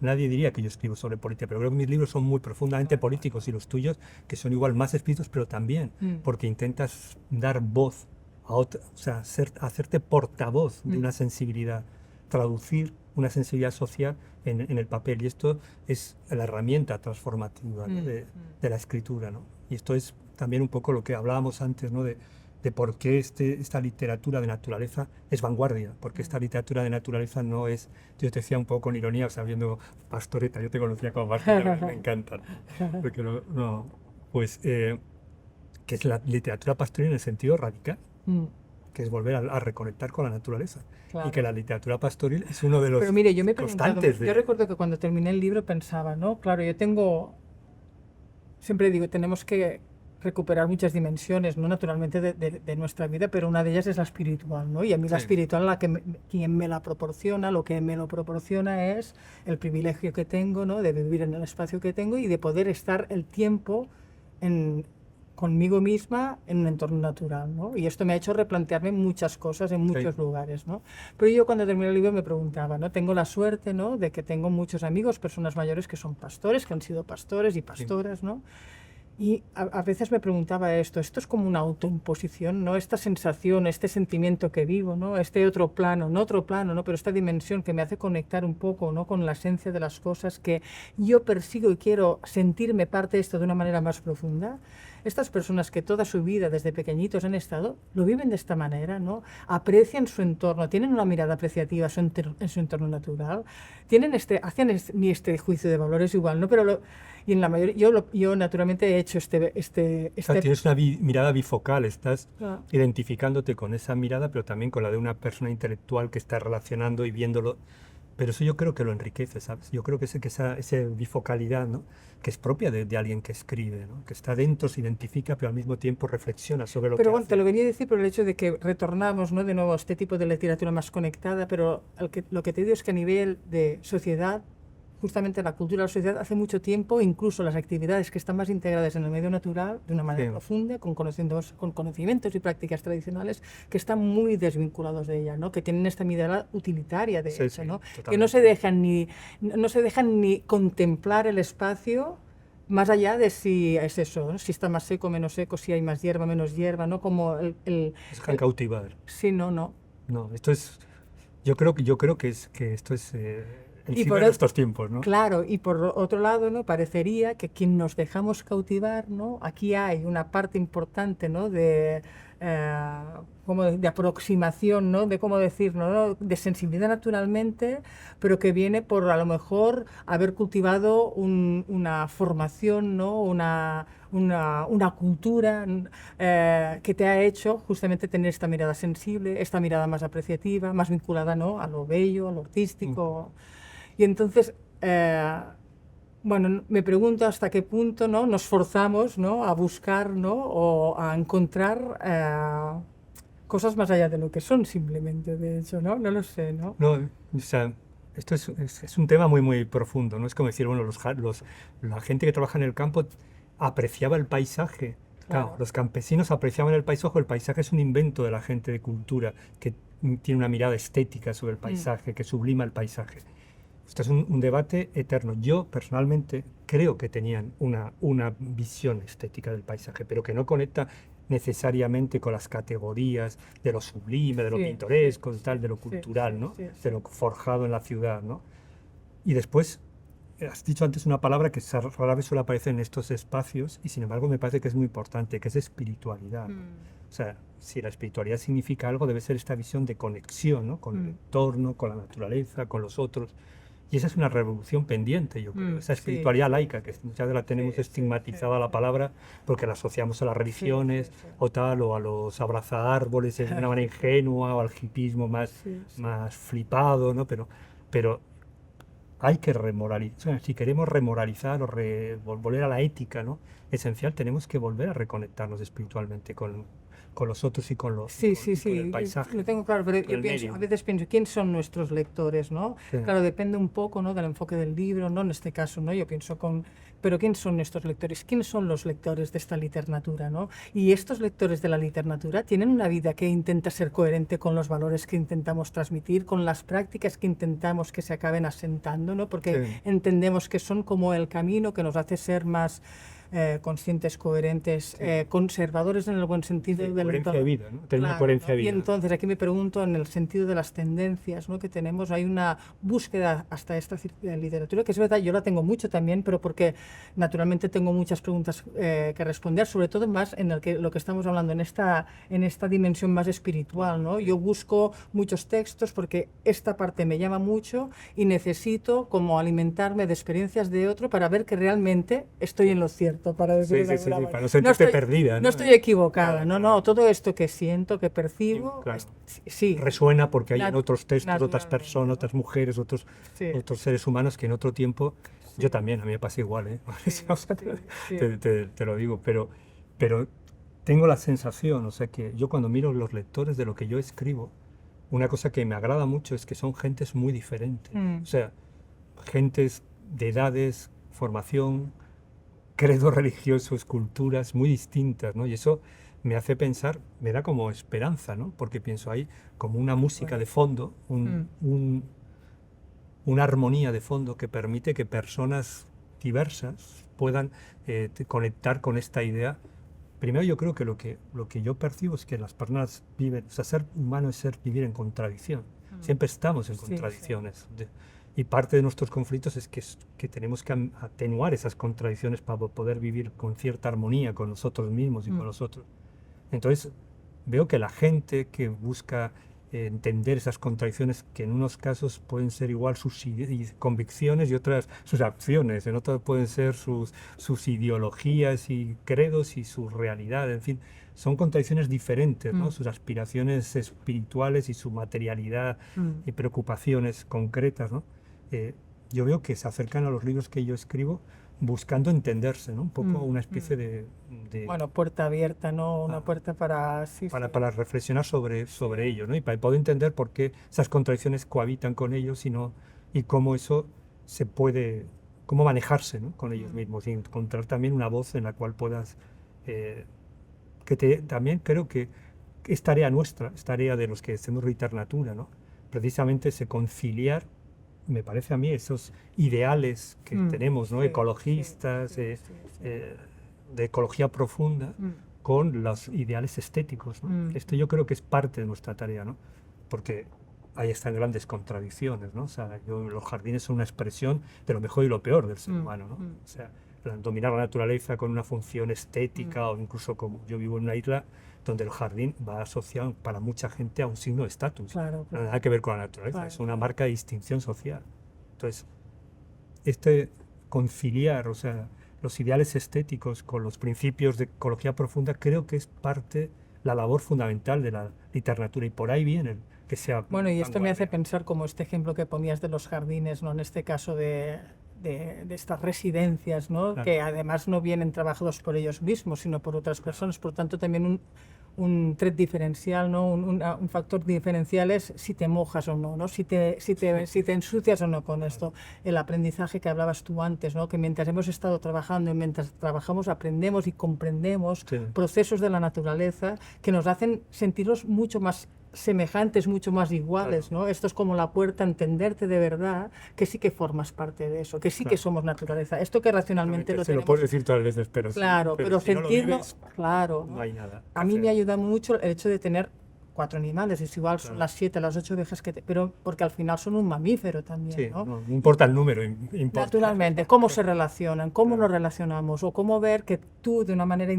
nadie diría que yo escribo sobre política, pero creo que mis libros son muy profundamente políticos y los tuyos, que son igual más escritos, pero también mm, porque intentas dar voz a otra, o sea, hacerte portavoz de mm, una sensibilidad, traducir una sensibilidad social en el papel. Y esto es la herramienta transformativa, ¿no? mm, de la escritura, ¿no? Y esto es también un poco lo que hablábamos antes, ¿no? De por qué esta literatura de naturaleza es vanguardia, porque esta literatura de naturaleza no es, yo te decía un poco con ironía, o sea, viendo Pastoreta, yo te conocía como Pastoreta, me encantan, porque pues que es la literatura pastoril en el sentido radical, mm, que es volver a reconectar con la naturaleza, y que claro. la literatura pastoril es uno de Pero los mire, yo me he preguntado, constantes yo recuerdo que cuando terminé el libro pensaba, ¿no? Claro, yo tengo, siempre digo, tenemos que recuperar muchas dimensiones, ¿no? Naturalmente de nuestra vida, pero una de ellas es la espiritual, ¿no? Y a mí la Sí, espiritual, quien me la proporciona, lo que me lo proporciona es el privilegio que tengo, ¿no? De vivir en el espacio que tengo y de poder estar el tiempo en, conmigo misma en un entorno natural, ¿no? Y esto me ha hecho replantearme muchas cosas en sí, muchos lugares, ¿no? Pero yo cuando terminé el libro me preguntaba, ¿no? Tengo la suerte, ¿no? De que tengo muchos amigos, personas mayores que son pastores, que han sido pastores y sí. pastoras, ¿no? Y a veces me preguntaba esto es como una autoimposición, ¿no? Esta sensación, este sentimiento que vivo, ¿no? Este otro plano, no otro plano, ¿no? Pero esta dimensión que me hace conectar un poco, ¿no? Con la esencia de las cosas, que yo persigo y quiero sentirme parte de esto de una manera más profunda. Estas personas que toda su vida, desde pequeñitos han estado, lo viven de esta manera, ¿no? Aprecian su entorno, tienen una mirada apreciativa en su entorno natural, hacen ni este juicio de valores igual, ¿no? Pero y en la mayoría, yo naturalmente he hecho O sea, tienes una mirada bifocal, estás Ah, identificándote con esa mirada, pero también con la de una persona intelectual que está relacionando y viéndolo. Pero eso yo creo que lo enriquece, ¿sabes? Yo creo que esa bifocalidad, ¿no? Que es propia de alguien que escribe, ¿no? Que está dentro, se identifica, pero al mismo tiempo reflexiona sobre lo pero que bueno, te hace. lo venía a decir por el hecho de que retornamos, ¿no? De nuevo a este tipo de literatura más conectada, pero lo que te digo es que a nivel de sociedad, justamente la cultura de la sociedad, hace mucho tiempo, incluso las actividades que están más integradas en el medio natural, de una manera Sí, profunda, con conocimientos y prácticas tradicionales, que están muy desvinculados de ella, ¿no? Que tienen esta mirada utilitaria, de sí, hecho, sí, ¿no? Que totalmente. no se dejan ni contemplar el espacio más allá de si es eso, ¿no? Si está más seco, menos seco, si hay más hierba, menos hierba, ¿no? Como Se dejan el- cautivar. sí, no, no. No, yo creo que esto es el Y signo por de ot- nuestros tiempos, ¿no? Claro, y por otro lado, ¿no? Parecería que quien nos dejamos cautivar, ¿no? Aquí hay una parte importante, ¿no? Eh, como de aproximación, ¿no? De cómo decirlo, ¿no? De sensibilidad naturalmente, pero que viene por a lo mejor haber cultivado una formación, ¿no? Una cultura que te ha hecho justamente tener esta mirada sensible, esta mirada más apreciativa, más vinculada, ¿no? A lo bello, a lo Mm. artístico. Y entonces, bueno, me pregunto hasta qué punto, ¿no? Nos forzamos, ¿no? A buscar, ¿no? O a encontrar cosas más allá de lo que son simplemente, de hecho, ¿no? No lo sé, ¿no? No, o sea, esto es un tema muy, muy profundo, ¿no? Es como decir, bueno, la gente que trabaja en el campo apreciaba el paisaje. Claro, Claro. los campesinos apreciaban el paisaje es un invento de la gente de cultura que tiene una mirada estética sobre el Mm, paisaje, que sublima el paisaje. Esto es un debate eterno. Yo personalmente creo que tenían una visión estética del paisaje, pero que no conecta necesariamente con las categorías de lo sublime, de lo sí, sí, pintoresco, de sí, tal, de lo sí, cultural, sí, ¿no? sí, De sí. lo forjado en la ciudad, ¿no? Y después, has dicho antes una palabra que rara vez suele aparecer en estos espacios y sin embargo me parece que es muy importante, que es espiritualidad. Mm, O sea, si la espiritualidad significa algo, debe ser esta visión de conexión, ¿no? Con el mm, entorno, con la naturaleza, con los otros. Y esa es una revolución pendiente, yo creo. Esa sí, espiritualidad sí, laica, que muchas veces la sí, tenemos sí, sí, estigmatizada la sí, palabra porque la asociamos a las sí, sí, religiones sí. o tal, o a los abrazárboles de una manera ingenua, o al hipismo Sí, sí. más flipado, ¿no? Pero hay que remoralizar. O sea, si queremos remoralizar o volver a la ética, ¿no? Esencial, tenemos que volver a reconectarnos espiritualmente con los otros y Sí, sí, y con el sí, paisaje, lo tengo claro, pero con yo el pienso, a medio. veces pienso, ¿quién son nuestros lectores, no? Sí. Claro, depende un poco, ¿no? Del enfoque del libro, ¿no? En este caso, ¿no? Yo pienso pero ¿quién son estos lectores? ¿Quiénes son los lectores de esta literatura, ¿no? Y estos lectores de la literatura tienen una vida que intenta ser coherente con los valores que intentamos transmitir, con las prácticas que intentamos que se acaben asentando, ¿no? Porque Sí. entendemos que son como el camino que nos hace ser más conscientes, coherentes, Sí. conservadores en el buen sentido Sí, del coherencia de entorno. vida, ¿no? Tener una Claro, coherencia ¿no? de Y vida. entonces aquí me pregunto en el sentido de las tendencias, ¿no? Que tenemos, hay una búsqueda hasta esta literatura, que es verdad, yo la tengo mucho también, pero porque naturalmente tengo muchas preguntas que responder, sobre todo más en lo que estamos hablando, en esta dimensión más espiritual, ¿no? Yo busco muchos textos porque esta parte me llama mucho y necesito como alimentarme de experiencias de otro para ver que realmente estoy en lo cierto, para Sí, decirlo de sí, sí, alguna sí, manera. para no sentirte perdida, No ¿no? estoy equivocada, Claro, no, claro. no, todo esto que siento, que Y, percibo, claro, sí, resuena porque hay en nat- otros textos, otras naturalmente, personas, ¿no? otras mujeres, Sí, otros seres humanos que en otro tiempo, yo sí, también, a mí me pasa igual, ¿eh? sí, O sea, sí, sí. te lo digo, pero tengo la sensación, o sea, que yo cuando miro los lectores de lo que yo escribo, una cosa que me agrada mucho es que son gentes muy diferentes, o Mm, sea, gentes de edades, formación, credos religiosos, culturas muy distintas, ¿no? Y eso me hace pensar, me da como esperanza, ¿no? Porque pienso ahí como una música de buenísimo. fondo, Mm, una armonía de fondo que permite que personas diversas puedan conectar con esta idea. Primero yo creo que lo que yo percibo es que las personas viven, o sea, ser humano es vivir en contradicción. mm. Siempre estamos en Sí, sí. contradicciones. Y parte de nuestros conflictos es que tenemos que atenuar esas contradicciones para poder vivir con cierta armonía con nosotros mismos y con Mm, los otros. Entonces, veo que la gente que busca entender esas contradicciones, que en unos casos pueden ser igual sus convicciones y otras sus acciones, en otros pueden ser sus ideologías y credos y su realidad, en fin, son contradicciones diferentes, ¿no? mm, Sus aspiraciones espirituales y su materialidad mm. y preocupaciones concretas, ¿no? Eh, yo veo que se acercan a los libros que yo escribo buscando entenderse, ¿no? Un poco Mm, una mm. especie de Bueno, puerta abierta, ¿no? Una ah, puerta para... Sí, sí. para reflexionar Sí. sobre ello, ¿no? Y para poder entender por qué esas contradicciones cohabitan con ellos y cómo eso se puede, cómo manejarse, ¿no? Con ellos Mm, mismos y encontrar también una voz en la cual puedas, eh, también creo que es tarea nuestra, es tarea de los que hacemos literatura, ¿no? Precisamente ese conciliar, me parece a mí, esos ideales que mm. tenemos, ¿no? Sí, sí, Ecologistas, sí, sí, sí. eh, de ecología profunda, Mm, con los ideales estéticos, ¿no? mm, Esto yo creo que es parte de nuestra tarea, ¿no? Porque ahí están grandes contradicciones, ¿no? O sea, los jardines son una expresión de lo mejor y lo peor del ser humano, ¿no? O sea, dominar la naturaleza con una función estética o incluso como yo vivo en una isla donde el jardín va asociado para mucha gente a un signo de estatus. Claro, No nada que ver con la naturaleza, claro. es una marca de distinción social. Entonces, conciliar, o sea, los ideales estéticos con los principios de ecología profunda, creo que es parte, la labor fundamental de la literatura, y por ahí viene que sea Bueno, y esto me hace vanguardia. pensar como este ejemplo que ponías de los jardines, ¿no? En este caso de estas residencias, ¿no? Claro. Que además no vienen trabajados por ellos mismos, sino por otras personas. Por tanto, también un trait diferencial, ¿no? Un factor diferencial es si te mojas o no, ¿no? Si te ensucias o no con esto. El aprendizaje que hablabas tú antes, ¿no? Que mientras hemos estado trabajando y mientras trabajamos aprendemos y comprendemos Sí. procesos de la naturaleza que nos hacen sentirnos mucho más semejantes, mucho más iguales, Claro. ¿no? Esto es como la puerta a entenderte de verdad, que sí que formas parte de eso, que sí que Claro. somos naturaleza. Esto que racionalmente lo Se lo tenemos. puedes decir todas las veces, pero, Claro, pero si no lo sentirlo, vives, claro. no hay nada que A mí me hacer. ayuda mucho el hecho de tener 4 animales, es igual, son Claro. las 7, las 8 ovejas pero porque al final son un mamífero también, Sí, ¿no? no importa el número, importa. Naturalmente, cómo se relacionan, cómo nos relacionamos, o cómo ver que tú de una manera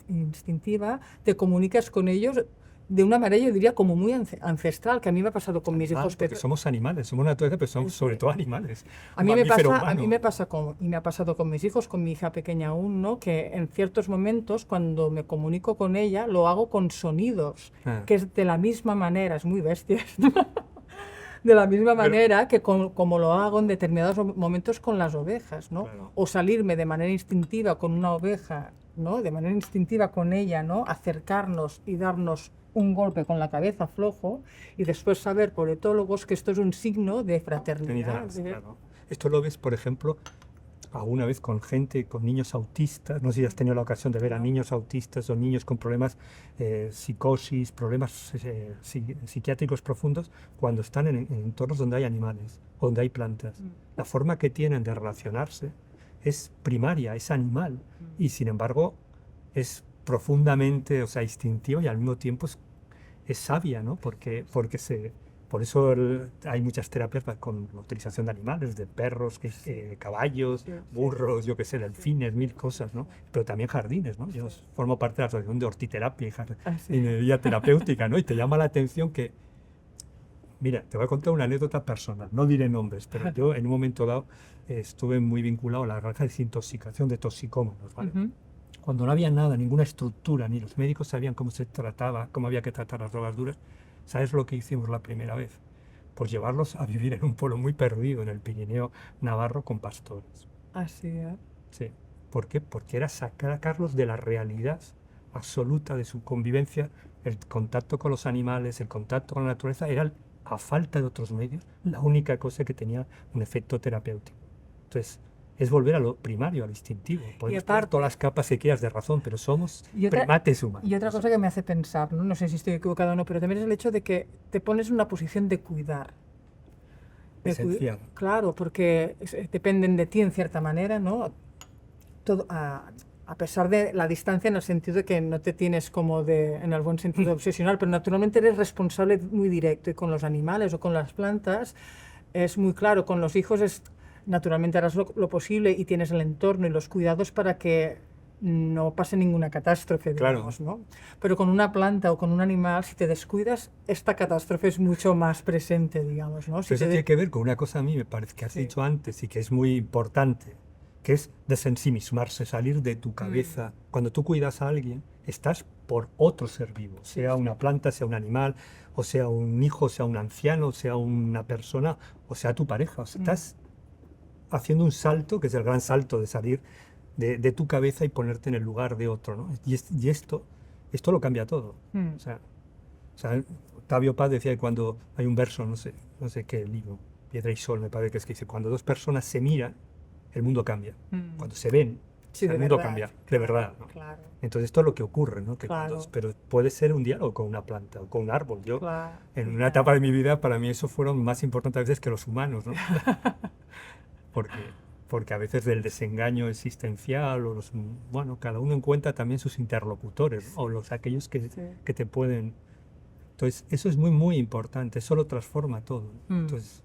instintiva te comunicas con ellos de una manera, yo diría, como muy ancestral, que a mí me ha pasado con mis hijos. Porque somos animales, somos naturaleza, pero somos sobre todo animales. A mí me Mamífero pasa, humano. y me ha pasado con mis hijos, con mi hija pequeña aún, ¿no? Que en ciertos momentos, cuando me comunico con ella, lo hago con sonidos, que es de la misma manera, es muy bestia. De la misma manera que como lo hago en determinados momentos con las ovejas, ¿no? Claro. O salirme de manera instintiva con una oveja, ¿no? De manera instintiva con ella, ¿no? Acercarnos y darnos un golpe con la cabeza flojo y después saber por etólogos que esto es un signo de fraternidad. Claro. Esto lo ves, por ejemplo, alguna vez con gente, con niños autistas. No sé si has tenido la ocasión de ver a niños autistas o niños con problemas, psicosis, problemas psiquiátricos profundos, cuando están en entornos donde hay animales, donde hay plantas. La forma que tienen de relacionarse es primaria, es animal, y sin embargo es profundamente, o sea, instintiva, y al mismo tiempo es sabia, ¿no? Por eso hay muchas terapias con la utilización de animales, de perros, caballos, burros, yo qué sé, delfines, mil cosas, ¿no? Pero también jardines, ¿no? Yo formo parte de la asociación de hortiterapia y jardinería terapéutica, ¿no? Y te llama la atención que, mira, te voy a contar una anécdota personal, no diré nombres, pero yo en un momento dado estuve muy vinculado a la granja de desintoxicación de toxicómanos, ¿vale? Cuando no había nada, ninguna estructura, ni los médicos sabían cómo se trataba, cómo había que tratar las drogas duras. ¿Sabes lo que hicimos la primera vez? Pues llevarlos a vivir en un pueblo muy perdido, en el Pirineo navarro, con pastores. Así es. Sí. ¿Por qué? Porque era sacarlos de la realidad absoluta de su convivencia. El contacto con los animales, el contacto con la naturaleza, era, a falta de otros medios, la única cosa que tenía un efecto terapéutico. Entonces, es volver a lo primario, a lo instintivo. Podemos tener todas las capas que quieras de razón, pero somos primates humanos. Y otra cosa que me hace pensar, ¿no? No sé si estoy equivocado o no, pero también es el hecho de que te pones en una posición de cuidar. Esencial. Claro, porque dependen de ti en cierta manera, ¿no? Todo, a pesar de la distancia, en el sentido de que no te tienes como en el buen sentido obsesional, pero naturalmente eres responsable muy directo, y con los animales o con las plantas es muy claro. Con los hijos naturalmente harás lo posible y tienes el entorno y los cuidados para que no pase ninguna catástrofe, digamos, ¿no? Pero con una planta o con un animal, si te descuidas, esta catástrofe es mucho más presente, digamos, ¿no? Eso tiene que ver con una cosa, a mí me parece que has dicho antes y que es muy importante, que es desensimismarse, salir de tu cabeza. Cuando tú cuidas a alguien, estás por otro ser vivo, sea una planta, sea un animal, o sea un hijo, sea un anciano, sea una persona, o sea tu pareja. O sea, estás haciendo un salto, que es el gran salto de salir de tu cabeza y ponerte en el lugar de otro, ¿no? Y esto lo cambia todo. O sea, Octavio Paz decía que cuando hay un verso, no sé qué libro, Piedra y Sol, me parece que es que dice, cuando dos personas se miran, el mundo cambia. Cuando se ven, el mundo cambia, de verdad, ¿no? Claro. Entonces esto es lo que ocurre, ¿no? Pero puede ser un diálogo con una planta o con un árbol. Yo, en una etapa de mi vida, para mí eso fueron más importantes a veces que los humanos, ¿no? Porque a veces del desengaño existencial, cada uno encuentra también sus interlocutores, o aquellos que te pueden Entonces, eso es muy, muy importante, eso lo transforma todo. Entonces,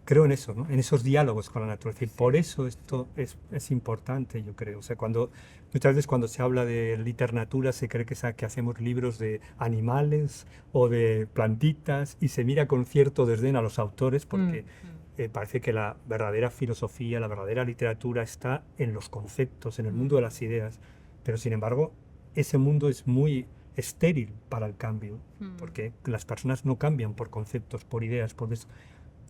creo en eso, ¿no? En esos diálogos con la naturaleza. Y por eso esto es importante, yo creo. O sea, muchas veces cuando se habla de literatura se cree que hacemos libros de animales o de plantitas y se mira con cierto desdén a los autores porque parece que la verdadera filosofía, la verdadera literatura está en los conceptos, en el mundo de las ideas. Pero sin embargo, ese mundo es muy estéril para el cambio, porque las personas no cambian por conceptos, por ideas, por eso.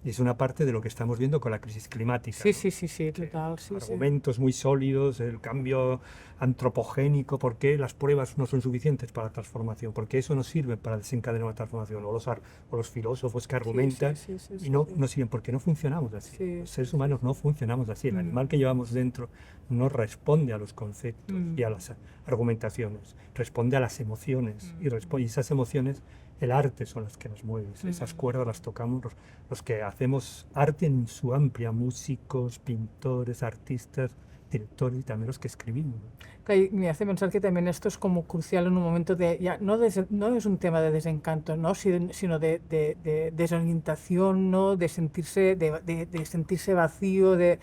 Y es una parte de lo que estamos viendo con la crisis climática. Sí, ¿no? sí, total. Sí, Argumentos muy sólidos, el cambio antropogénico, ¿por qué las pruebas no son suficientes para la transformación? ¿Por qué eso no sirve para desencadenar una transformación? O los filósofos que argumentan y no sirven, porque no funcionamos así. Los seres humanos no funcionamos así. El animal que llevamos dentro no responde a los conceptos y a las argumentaciones, responde a las emociones y esas emociones. El arte son las que nos mueven, esas cuerdas las tocamos los que hacemos arte en su amplia, músicos, pintores, artistas, directores y también los que escribimos. Me hace pensar que también esto es como crucial en un momento de, ya no es un tema de desencanto, ¿no? Sino de desorientación, ¿no? De sentirse vacío, de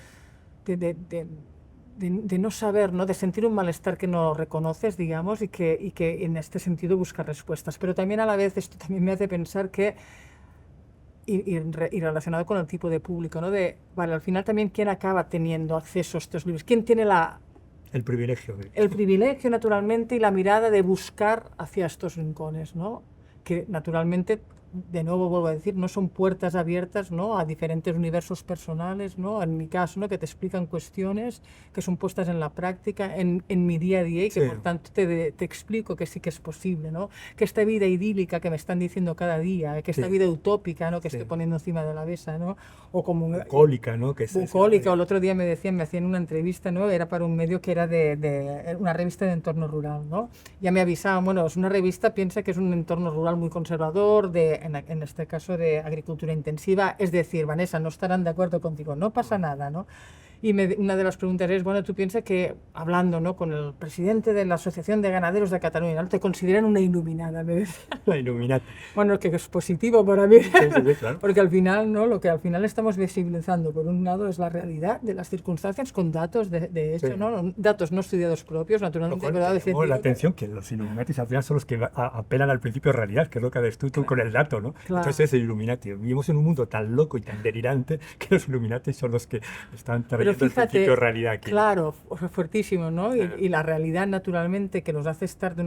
no saber, ¿no? De sentir un malestar que no reconoces, digamos, y que en este sentido buscar respuestas. Pero también a la vez esto también me hace pensar que, y relacionado con el tipo de público, ¿no? Vale, al final también quién acaba teniendo acceso a estos libros, quién tiene el privilegio. El privilegio, naturalmente, y la mirada de buscar hacia estos rincones, ¿no? Que naturalmente, de nuevo vuelvo a decir, no son puertas abiertas, ¿no? A diferentes universos personales, ¿no? En mi caso, ¿no? Que te explican cuestiones que son puestas en la práctica, en mi día a día, y que por tanto te explico que sí que es posible, ¿no? Que esta vida idílica que me están diciendo cada día, que esta vida utópica, ¿no? Que estoy poniendo encima de la mesa, ¿no? O como bucólica, ¿no? Bucólica, o el otro día me hacían una entrevista, ¿no? Era para un medio que era de una revista de entorno rural, ¿no? Ya me avisaban, bueno, es una revista, piensa que es un entorno rural muy conservador, en este caso de agricultura intensiva, es decir, Vanessa, no estarán de acuerdo contigo, no pasa nada, ¿no? Y una de las preguntas es, bueno, tú piensas que, hablando, ¿no? Con el presidente de la Asociación de Ganaderos de Cataluña, ¿no? Te consideran una iluminada, me decía. La iluminati. Bueno, que es positivo para mí, claro. porque al final, ¿no? Lo que al final estamos visibilizando, por un lado, es la realidad de las circunstancias con datos, de hecho, ¿no? Datos no estudiados propios, naturalmente. La atención que los Illuminatis al final son los que apelan al principio de realidad, que es lo que haces tú con el dato, ¿no? Claro. Entonces es el Illuminati. Vivimos en un mundo tan loco y tan delirante que los Illuminatis son los que están trayendo el principio de realidad aquí. Claro, fuertísimo, ¿no? Y la realidad, naturalmente, que nos hace estar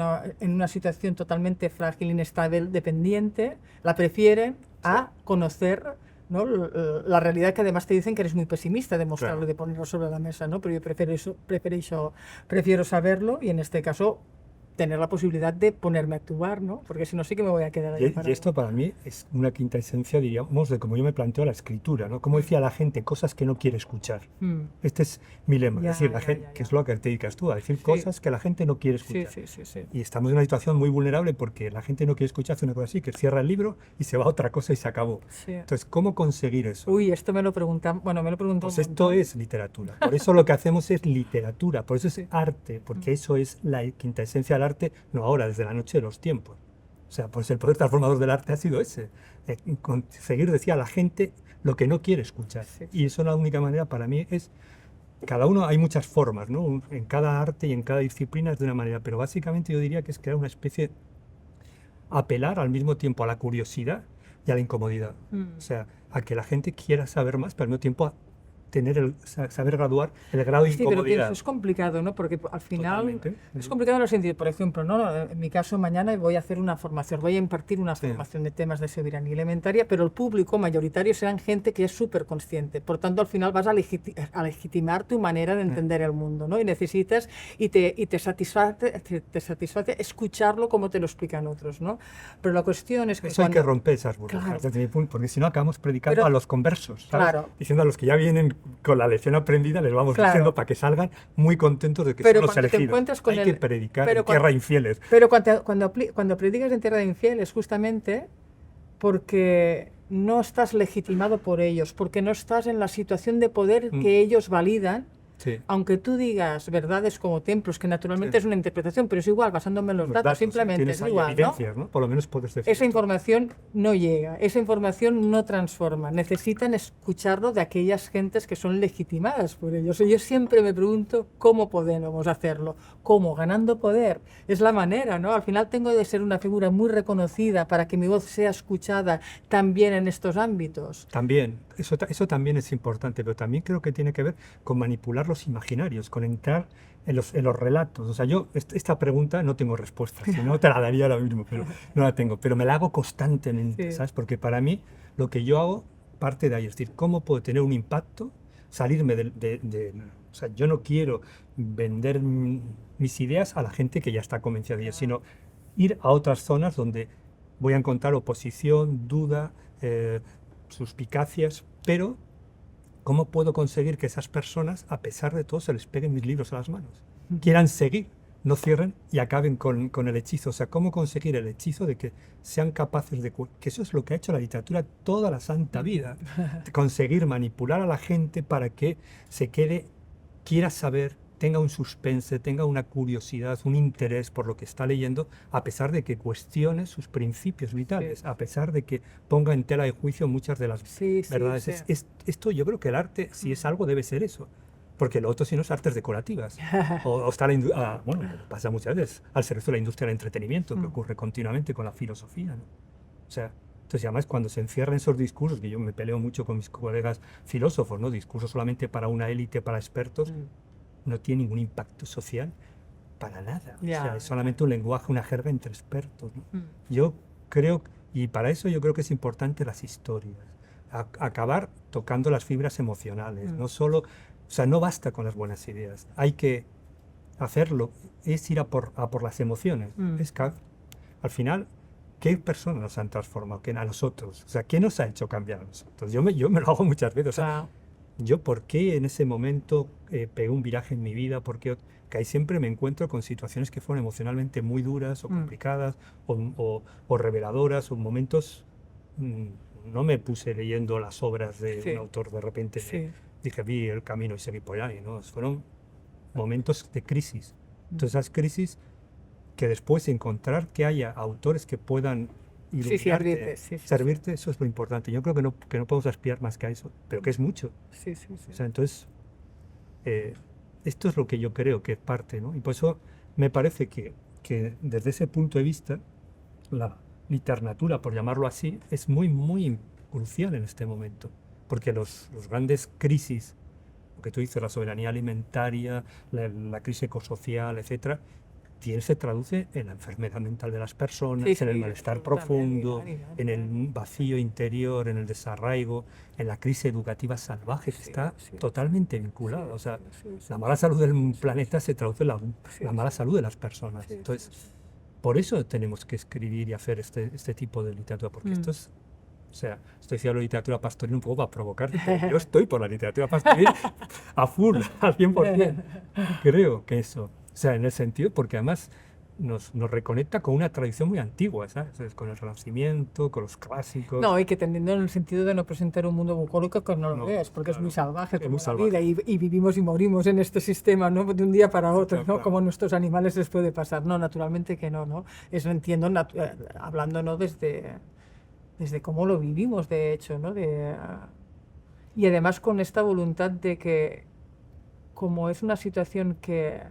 en una situación totalmente frágil, inestable, dependiente, la prefieren a conocer, ¿no? La realidad, que además te dicen que eres muy pesimista de mostrarlo, claro, de ponerlo sobre la mesa, ¿no? Pero yo prefiero saberlo, y en este caso tener la posibilidad de ponerme a actuar, ¿no? Porque si no, sí que me voy a quedar ahí. Y esto para mí es una quinta esencia, diríamos, de cómo yo me planteo la escritura, ¿no? Como decía la gente, cosas que no quiere escuchar. Este es mi lema, es decir, la gente, que es lo que te dedicas tú, a decir cosas que la gente no quiere escuchar. Sí. Y estamos en una situación muy vulnerable porque la gente no quiere escuchar, hace una cosa así, que cierra el libro y se va a otra cosa y se acabó. Entonces, ¿cómo conseguir eso? Uy, esto me lo preguntan, bueno, me lo preguntó. Pues esto es literatura, por eso lo que hacemos es literatura, por eso es arte, porque eso es la quinta esencia del arte, no ahora, desde la noche de los tiempos. O sea, pues el poder transformador del arte ha sido ese, conseguir decir a la gente lo que no quiere escuchar. Y eso, la única manera para mí es, cada uno, hay muchas formas, ¿no? En cada arte y en cada disciplina es de una manera, pero básicamente yo diría que es crear una especie, apelar al mismo tiempo a la curiosidad y a la incomodidad. O sea, a que la gente quiera saber más, pero al mismo tiempo saber graduar el grado de incomodidad. Pero es complicado, ¿no? Porque al final es complicado en el sentido, por ejemplo, ¿no? En mi caso, mañana voy a hacer una formación, voy a impartir una formación de temas de soberanía alimentaria, pero el público mayoritario serán gente que es súper consciente. Por tanto, al final vas a legitimar tu manera de entender el mundo, ¿no? Y necesitas, y te satisface escucharlo como te lo explican otros, ¿no? Pero la cuestión es que eso hay que romper esas burbujas, desde mi punto, porque si no acabamos predicando a los conversos, ¿sabes? Diciendo a los que ya vienen con la lección aprendida, les vamos diciendo para que salgan muy contentos de que son los elegidos. Hay que predicar en tierra de infieles. Pero cuando predicas en tierra de infieles, justamente porque no estás legitimado por ellos, porque no estás en la situación de poder que ellos validan, Sí. Aunque tú digas verdades como templos, que naturalmente Sí. es una interpretación, pero es igual, basándome en los datos, simplemente tienes es ahí igual, ¿no? evidencias, ¿no? Por lo menos puedes decir Esa esto. información no llega, esa información no transforma. Necesitan escucharlo de aquellas gentes que son legitimadas por ellos. Y yo siempre me pregunto cómo podemos hacerlo. ¿Cómo? Ganando poder. Es la manera, ¿no? Al final tengo de ser una figura muy reconocida para que mi voz sea escuchada también en estos ámbitos. También, eso también es importante, pero también creo que tiene que ver con manipular los imaginarios, con entrar en los relatos. O sea, yo esta pregunta no tengo respuesta, si no te la daría ahora mismo, pero no la tengo. Pero me la hago constantemente, Sí. ¿sabes? Porque para mí lo que yo hago parte de ahí, es decir, ¿cómo puedo tener un impacto? Salirme o sea, yo no quiero vender mis ideas a la gente que ya está convencida de ellas, sino ir a otras zonas donde voy a encontrar oposición, duda, suspicacias, pero ¿cómo puedo conseguir que esas personas, a pesar de todo, se les peguen mis libros a las manos? Quieran seguir, no cierren y acaben con el hechizo. O sea, ¿cómo conseguir el hechizo de que sean capaces de... Que eso es lo que ha hecho la literatura toda la santa vida. Conseguir manipular a la gente para que se quede, quiera saber, tenga un suspense, tenga una curiosidad, un interés por lo que está leyendo, a pesar de que cuestione sus principios vitales, Sí. a pesar de que ponga en tela de juicio muchas de las Sí, sí, verdades. sí. Esto yo creo que el arte, si es algo, debe ser eso. Porque lo otro, si no, es artes decorativas. O está bueno, pasa muchas veces, al servicio de la industria del entretenimiento, que ocurre continuamente con la filosofía, ¿no? O sea, entonces, además, cuando se encierran esos discursos, que yo me peleo mucho con mis colegas filósofos, ¿no? Discursos solamente para una élite, para expertos, no tiene ningún impacto social para nada. O sea, Ya. es solamente un lenguaje, una jerga entre expertos, ¿no? Yo creo, y para eso yo creo que es importante las historias, acabar tocando las fibras emocionales, no solo, o sea, no basta con las buenas ideas, hay que hacerlo, es ir a por las emociones. Es que al final, ¿qué personas nos han transformado? ¿Qué a nosotros? O sea, ¿qué nos ha hecho cambiar a nosotros? Yo me lo hago muchas veces. O sea, Claro. yo por qué en ese momento pegué un viraje en mi vida, porque que ahí siempre me encuentro con situaciones que fueron emocionalmente muy duras o complicadas o reveladoras o momentos. No me puse leyendo las obras de Sí. un autor de repente, Sí. dije, vi el camino y seguí por ahí, ¿no? Fueron momentos de crisis. Entonces, esas crisis que después encontrar que haya autores que puedan Sí, iluminarte, servirte, sí, sí, servirte, eso es lo importante. Yo creo que no podemos aspirar más que a eso, pero que es mucho. sí, sí, sí. O sea, entonces, esto es lo que yo creo que es parte, ¿no? Y por eso me parece que desde ese punto de vista, la literatura, por llamarlo así, es muy, muy crucial en este momento. Porque los grandes crisis, lo que tú dices, la soberanía alimentaria, la crisis ecosocial, etcétera, se traduce en la enfermedad mental de las personas, Sí, en el sí, malestar absolutamente, profundo, a nivel, en el vacío interior, en el desarraigo, en la crisis educativa salvaje que Sí, está sí, totalmente vinculada. O sea, sí, sí, la mala salud del planeta se traduce en Sí, la mala salud de las personas. sí, Entonces, sí. por eso tenemos que escribir y hacer este tipo de literatura, porque esto es, o sea, estoy diciendo literatura pastoril un poco para provocarte, pero yo estoy por la literatura pastoril a full, al 100%. Creo que eso, o sea, en el sentido, porque además nos reconecta con una tradición muy antigua, ¿sabes? Con el Renacimiento, con los clásicos. No, y que tendiendo en el sentido de no presentar un mundo bucólico que no lo No, es, porque es muy claro, salvaje es como muy la salvaje. vida y vivimos y morimos en este sistema, ¿no? De un día para otro, ¿no? Claro. Como a nuestros animales les puede pasar. No, naturalmente que no, ¿no? Eso entiendo hablando, ¿no? Desde cómo lo vivimos, de hecho, ¿no? Y además con esta voluntad de que, como es una situación que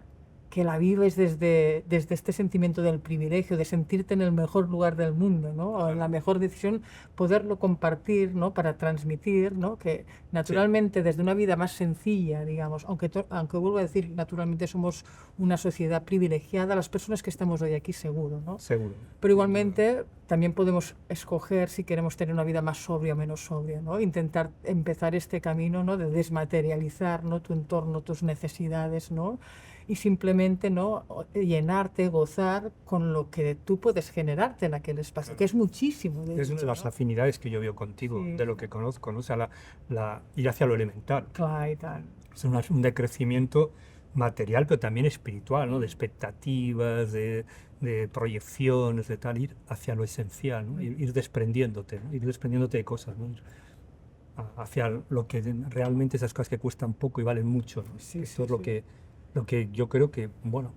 la vives desde este sentimiento del privilegio, de sentirte en el mejor lugar del mundo, ¿no? O en la mejor decisión, poderlo compartir, ¿no? Para transmitir, ¿no? Que naturalmente desde una vida más sencilla, digamos, aunque vuelvo a decir, naturalmente somos una sociedad privilegiada, las personas que estamos hoy aquí seguro, ¿no? Seguro. Pero igualmente también podemos escoger si queremos tener una vida más sobria o menos sobria, ¿no? Intentar empezar este camino, ¿no? De desmaterializar, ¿no? Tu entorno, tus necesidades, ¿no? Y simplemente, ¿no? Llenarte, gozar con lo que tú puedes generarte en aquel espacio, que es muchísimo. Es una de las afinidades que yo veo contigo, Sí. de lo que conozco, ¿no? O sea, ir hacia lo elemental. Claro, y tal. Es un decrecimiento material, pero también espiritual, ¿no? De expectativas, de proyecciones, de tal, ir hacia lo esencial, ¿no? Ir desprendiéndote, ¿no? Ir desprendiéndote de cosas, ¿no? hacia lo que realmente esas cosas que cuestan poco y valen mucho, ¿no? Sí, Eso sí, es sí. lo que yo creo que, bueno,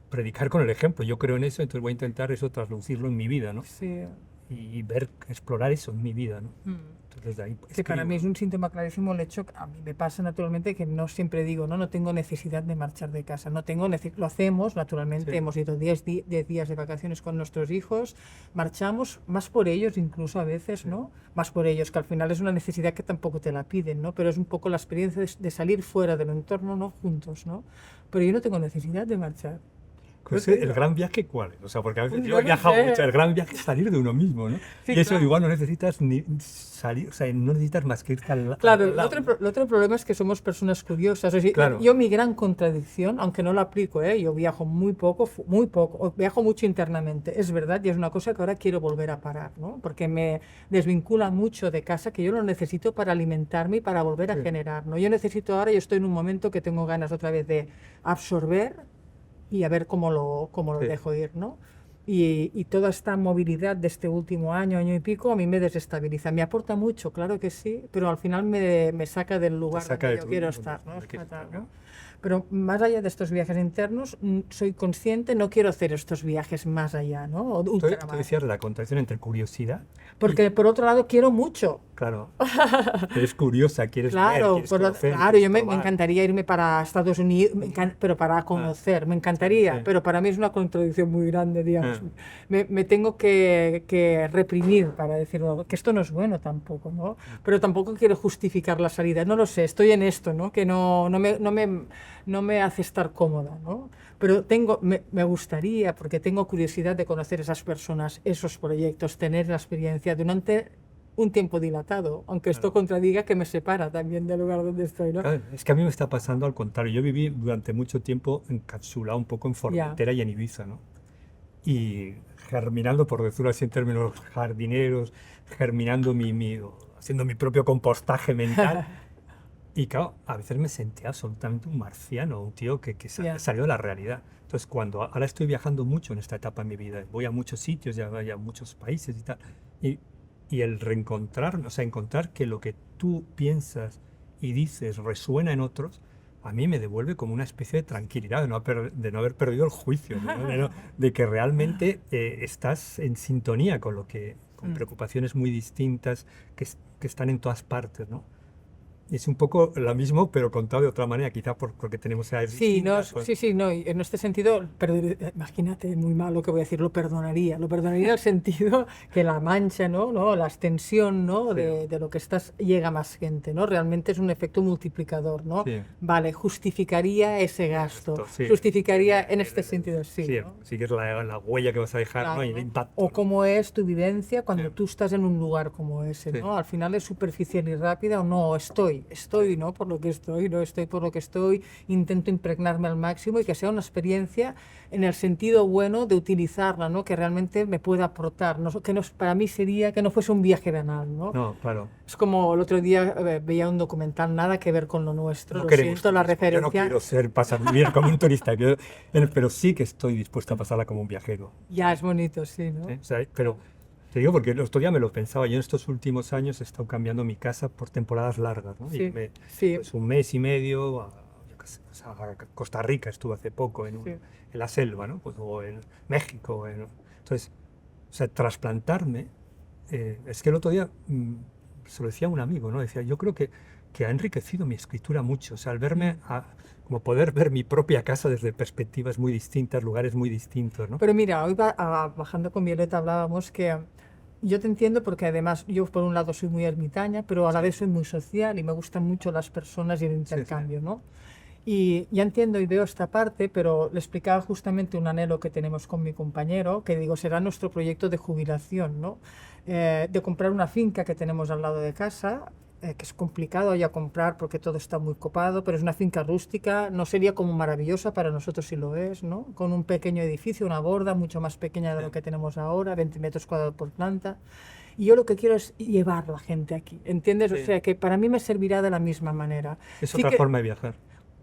predicar con el ejemplo. Yo creo en eso, entonces voy a intentar eso traslucirlo en mi vida, ¿no? Sí. Y ver, explorar eso en mi vida, ¿no? Mm. Entonces de ahí Que para mí escribo, es ¿no? un síntoma clarísimo el hecho, a mí me pasa naturalmente que no siempre digo, no, no tengo necesidad de marchar de casa, no tengo lo hacemos, naturalmente, Sí, hemos ido 10 días de vacaciones con nuestros hijos, marchamos más por ellos incluso a veces, sí. ¿no? Más por ellos, que al final es una necesidad que tampoco te la piden, ¿no? Pero es un poco la experiencia de salir fuera del entorno, ¿no? Juntos, ¿no? Pero yo no tengo necesidad de marchar. Yo Pues te el digo, gran viaje, ¿cuál es? O sea, porque a veces pues yo no he lo viajado mucho, el sé. gran viaje es salir de uno mismo, ¿no? Sí, Y eso claro. igual no necesitas ni salir, o sea, no necesitas más que irte Claro, al lado, ¿no? el otro problema es que somos personas curiosas. Es decir, Claro, yo mi gran contradicción, aunque no lo aplico, yo viajo muy poco, muy poco, o viajo mucho internamente, es verdad, y es una cosa que ahora quiero volver a parar, ¿no? Porque me desvincula mucho de casa, que yo lo necesito para alimentarme y para volver a sí, generar, ¿no? Yo necesito ahora, yo estoy en un momento que tengo ganas otra vez de absorber y a ver cómo lo sí. dejo ir, ¿no? Y toda esta movilidad de este último año y pico, a mí me desestabiliza. Me aporta mucho, claro que sí, pero al final me saca del Te lugar saca donde de yo tu, quiero estar, ¿no? donde Es quieres fatal, estar, ¿no? ¿no? Pero más allá de estos viajes internos, soy consciente, no quiero hacer estos viajes más allá, ¿no? O Tú ultramar. decías la contradicción entre curiosidad y, Porque por otro lado quiero mucho. claro, eres curiosa, quieres ver, Claro, quieres conocer, claro, quieres me probar. encantaría irme para Estados Unidos, pero para Ah, conocer, me sí, encantaría, sí, pero para mí es una contradicción muy grande, digamos. ah, Me tengo que reprimir para decirlo, que esto no es bueno tampoco, ¿no? Pero tampoco quiero justificar la salida, no lo sé, estoy en esto, ¿no? Que no me hace estar cómoda, ¿no? Pero me gustaría, porque tengo curiosidad de conocer esas personas, esos proyectos, tener la experiencia durante un tiempo dilatado, aunque esto claro. contradiga que me separa también del lugar donde estoy, ¿no? Claro, es que a mí me está pasando al contrario. Yo viví durante mucho tiempo encapsulado un poco en Ya, Formentera y en Ibiza, ¿no? Y germinando, por decirlo así en términos jardineros, germinando haciendo mi propio compostaje mental. Y claro, a veces me sentía absolutamente un marciano, un tío que ya. salió de la realidad. Entonces, cuando ahora estoy viajando mucho en esta etapa de mi vida, voy a muchos sitios, ya voy a muchos países y tal, y, y el reencontrarme, o sea, encontrar que lo que tú piensas y dices resuena en otros, a mí me devuelve como una especie de tranquilidad de no haber perdido el juicio, de que realmente estás en sintonía con con Mm. preocupaciones muy distintas que están en todas partes, ¿no? Es un poco lo mismo, pero contado de otra manera, quizá porque tenemos edades Sí, no, distintas. sí, sí, no, y en este sentido, imagínate, muy mal lo que voy a decir, lo perdonaría en el sentido que la mancha, ¿no? ¿no? La extensión, ¿no? Sí, De lo que estás llega a más gente, ¿no? Realmente es un efecto multiplicador, ¿no? sí, Vale, justificaría ese gasto, esto, sí. justificaría en este sentido, sí, Sí, ¿no? sigues la huella que vas a dejar, ¿no? Y el Claro. impacto, O ¿no? cómo es tu vivencia Sí, cuando tú estás en un lugar como ese, sí, ¿no? Al final es superficial y rápida o no, sí, estoy, ¿no? Por lo que estoy, no estoy por lo que estoy, intento impregnarme al máximo y que sea una experiencia en el sentido bueno de utilizarla, ¿no? Que realmente me pueda aportar, ¿no? Que no, para mí sería que no fuese un viaje banal, ¿no? no, claro. Es como el otro día veía un documental, nada que ver con lo nuestro, No lo queremos siento la turismo. Yo no referencia, quiero vivir como un turista, pero sí que estoy dispuesto a pasarla como un viajero. ya es bonito, sí, ¿Sí? ¿no? O sea, pero te digo porque el otro día me lo pensaba. Yo en estos últimos años he estado cambiando mi casa por temporadas largas, ¿no? Sí, sí, Pues un mes y medio yo qué sé, pues a Costa Rica estuve hace poco sí. en la selva, ¿no? Pues, o en México. Entonces, o sea, trasplantarme. Es que el otro día se lo decía a un amigo, ¿no? Decía, yo creo que ha enriquecido mi escritura mucho. O sea, al verme, Mm. como poder ver mi propia casa desde perspectivas muy distintas, lugares muy distintos, ¿no? Pero mira, hoy bajando con Violeta hablábamos que yo te entiendo porque además yo por un lado soy muy ermitaña, pero a la vez soy muy social y me gustan mucho las personas y el Sí, sí. intercambio, ¿no? Y ya entiendo y veo esta parte, pero le explicaba justamente un anhelo que tenemos con mi compañero, que digo, será nuestro proyecto de jubilación, ¿no? De comprar una finca que tenemos al lado de casa, que es complicado ya comprar porque todo está muy copado, pero es una finca rústica, no sería como maravillosa, para nosotros sí lo es, ¿no? Con un pequeño edificio, una borda mucho más pequeña de lo que tenemos ahora, 20 metros cuadrados por planta. Y yo lo que quiero es llevar a la gente aquí, ¿entiendes? O Sí. sea, que para mí me servirá de la misma manera. Es Sí otra que forma de viajar.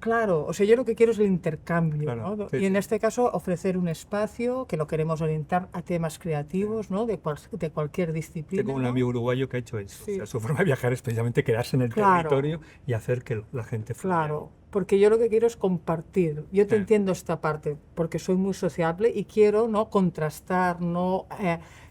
Claro, o sea, yo lo que quiero es el intercambio, Claro, ¿no? sí, Y en sí. este caso ofrecer un espacio que lo queremos orientar a temas creativos, ¿no? De cualquier Tengo disciplina, un ¿no? amigo uruguayo que ha hecho eso. O Sí, sea, su forma de viajar es precisamente quedarse en el claro, territorio y hacer que la gente fluya. claro, porque yo lo que quiero es compartir. Yo te Eh, entiendo esta parte, porque soy muy sociable y quiero, ¿no? Contrastar, ¿no?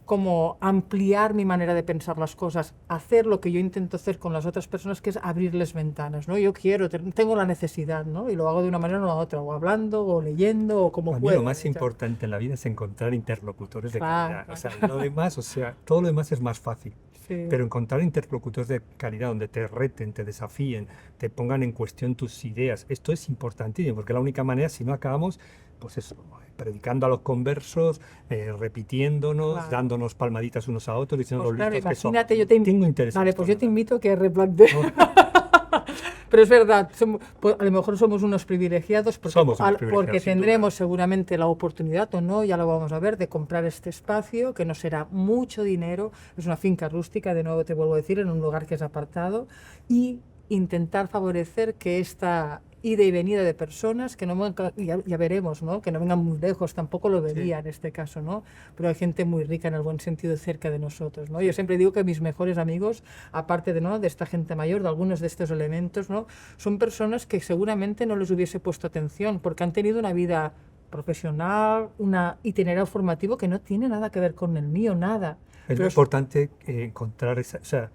Como ampliar mi manera de pensar las cosas, hacer lo que yo intento hacer con las otras personas, que es abrirles ventanas, ¿no? Yo quiero, tengo la necesidad, ¿no? Y lo hago de una manera o de otra, o hablando, o leyendo, o como Para mí lo pueda. más importante en la vida es encontrar interlocutores de Claro, calidad. O sea, lo demás, o sea, todo lo demás es más fácil. sí, Pero encontrar interlocutores de calidad donde te reten, te desafíen, te pongan en cuestión tus ideas, esto es importantísimo, porque la única manera, si no acabamos, pues eso, predicando a los conversos, repitiéndonos, claro. dándonos palmaditas unos a otros, diciendo Pues lo claro, listos que somos. imagínate, Tengo interés en Vale, esto, pues yo te nada. invito a que replantees. ¿No? Pero es verdad, pues, a lo mejor somos unos privilegiados porque, Somos unos porque privilegiados, sin duda. tendremos seguramente la oportunidad o no, ya lo vamos a ver, de comprar este espacio, que no será mucho dinero, es una finca rústica, de nuevo te vuelvo a decir, en un lugar que es apartado, y intentar favorecer que esta ida y venida de personas, que no vengan, ya veremos, ¿no? Que no vengan muy lejos, tampoco lo vería en este caso, ¿no? Pero hay gente muy rica en el buen sentido cerca de nosotros, ¿no? Yo siempre digo que mis mejores amigos, aparte de, ¿no? de esta gente mayor, de algunos de estos elementos, ¿no? Son personas que seguramente no les hubiese puesto atención porque han tenido una vida profesional, un itinerario formativo que no tiene nada que ver con el mío, nada. Es muy Pero importante encontrar esa, o sea,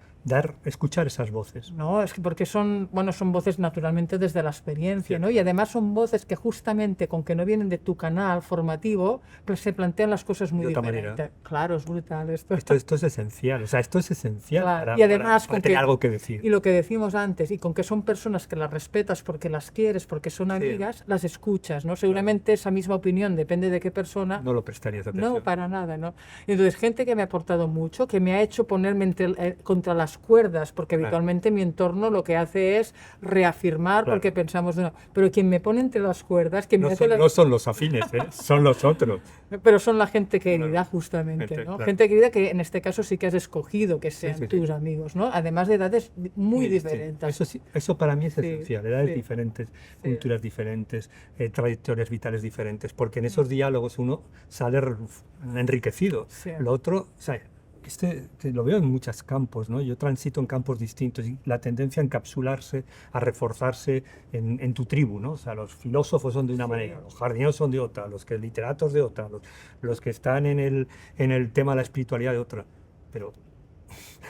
escuchar esas voces. no, es que porque son, bueno, son voces naturalmente desde la experiencia, ¿no? Cierto. Y además son voces que justamente con que no vienen de tu canal formativo, pues se plantean las cosas muy De otra diferentes. manera. Claro, es brutal esto. Esto es esencial, o sea, esto es esencial Claro, para, y además para con tener que, algo que decir. y lo que decimos antes, y con que son personas que las respetas porque las quieres, porque son Sí. amigas, las escuchas, ¿no? Seguramente esa misma opinión, depende de qué persona, No lo prestarías atención. no, para nada, ¿no? Y entonces, gente que me ha aportado mucho, que me ha hecho ponerme contra las cuerdas, porque Claro. habitualmente mi entorno lo que hace es reafirmar, Claro. porque pensamos, no, pero quien me pone entre las cuerdas, quien me No hace son, no son los afines, son los otros. pero son la gente querida, Claro. justamente, Gente, ¿no? claro. Gente querida que en este caso sí que has escogido que Sí, sean sí, sí. tus amigos, ¿no? Además de edades muy Sí, diferentes. Eso, eso para mí es Sí, esencial, edades sí. diferentes, Sí. culturas diferentes, trayectorias vitales diferentes, porque en esos diálogos uno sale enriquecido. Sí. Lo otro, o sea, que lo veo en muchos campos, ¿no? Yo transito en campos distintos y la tendencia a encapsularse, a reforzarse en tu tribu, ¿no? O sea, los filósofos son de una Sí. manera, los jardineros son de otra, los que literatos de otra, los que están en el tema de la espiritualidad de otra. Pero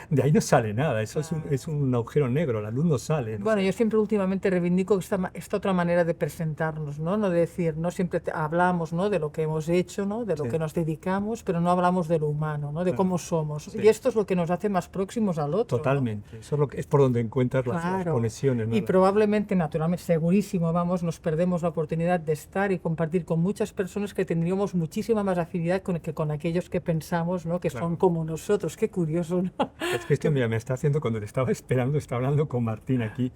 de ahí no sale nada, eso es un agujero negro, la luz no sale. ¿no? Bueno, yo siempre últimamente reivindico esta otra manera de presentarnos, ¿no? No de decir, no siempre hablamos, ¿no? De lo que hemos hecho, ¿no? De lo Sí. que nos dedicamos, pero no hablamos de lo humano, ¿no? De Claro. cómo somos. Sí. Y esto es lo que nos hace más próximos al otro, ¿no? Totalmente, eso es, lo que, es por donde encuentras las Claro. conexiones. ¿no? Y probablemente, naturalmente, segurísimo, vamos, nos perdemos la oportunidad de estar y compartir con muchas personas que tendríamos muchísima más afinidad que con aquellos que pensamos, ¿no? Que Claro. son como nosotros. Qué curioso, ¿no? Es que esto, mira, me está haciendo, cuando le estaba esperando, estaba hablando con Martín aquí,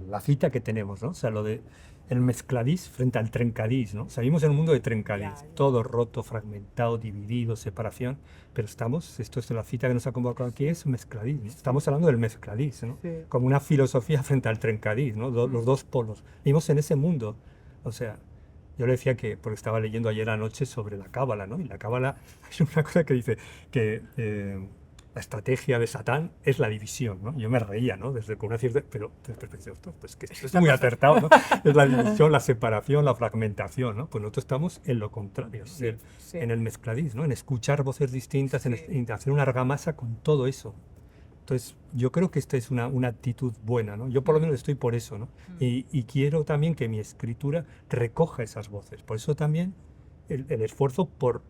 la cita que tenemos, ¿no? O sea, lo de el mezcladís frente al trencadís, ¿no? O sea, vivimos en un mundo de trencadís, Ya. todo roto, fragmentado, dividido, separación, pero esto es la cita que nos ha convocado aquí, es mezcladís, ¿no? Estamos hablando del mezcladís, ¿no? Sí. Como una filosofía frente al trencadís, ¿no? Los dos polos. Vivimos en ese mundo, o sea... Yo le decía que, porque estaba leyendo ayer anoche sobre la cábala, ¿no? Y la cábala es una cosa que dice que la estrategia de Satán es la división, ¿no? Yo me reía, ¿no? Desde con una cierta... Pero pues que esto es muy acertado, ¿no? Es la división, la separación, la fragmentación, ¿no? Pues nosotros estamos en lo contrario, ¿no? Sí, sí. En el mezcladís, ¿no? En escuchar voces distintas, Sí. en hacer una argamasa con todo eso. Entonces, yo creo que esta es una actitud buena, ¿no? Yo por lo menos estoy por eso, ¿no? Y quiero también que mi escritura recoja esas voces. Por eso también el esfuerzo por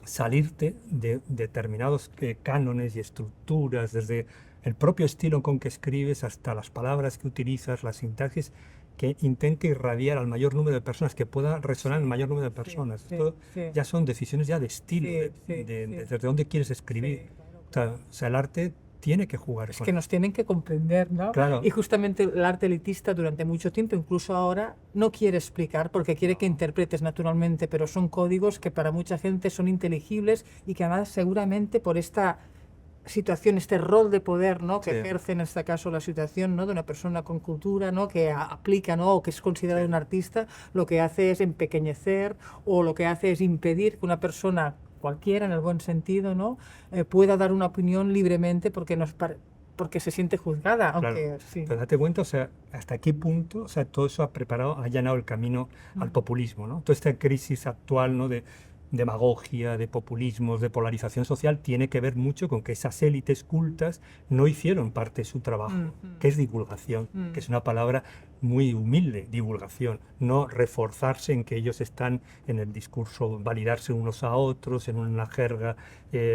salirte de determinados cánones y estructuras, desde el propio estilo con que escribes hasta las palabras que utilizas, la sintaxis, que intente irradiar al mayor número de personas, que pueda resonar en el mayor número de personas. sí, Esto sí. ya son decisiones ya de estilo, Sí, sí, sí. desde dónde quieres escribir. Sí, claro. O sea, el arte tiene que jugar Es con que nos tienen que comprender, ¿no? Claro. Y justamente el arte elitista durante mucho tiempo, incluso ahora, no quiere explicar porque quiere que interpretes naturalmente, pero son códigos que para mucha gente son inteligibles y que además seguramente por esta situación, este rol de poder, ¿no? Que Sí. ejerce en este caso la situación, ¿no? De una persona con cultura, ¿no? Que aplica, ¿no? O que es considerado un artista, lo que hace es empequeñecer o lo que hace es impedir que una persona cualquiera, en el buen sentido, ¿no? Pueda dar una opinión libremente porque porque se siente juzgada, aunque Claro, sí. pero date cuenta, o sea, hasta qué punto, o sea, todo eso ha allanado el camino al populismo, ¿no? Toda esta crisis actual, ¿no? De demagogia, de populismos, de polarización social, tiene que ver mucho con que esas élites cultas no hicieron parte de su trabajo, que es divulgación, que es una palabra muy humilde, divulgación, no reforzarse en que ellos están en el discurso, validarse unos a otros, en una jerga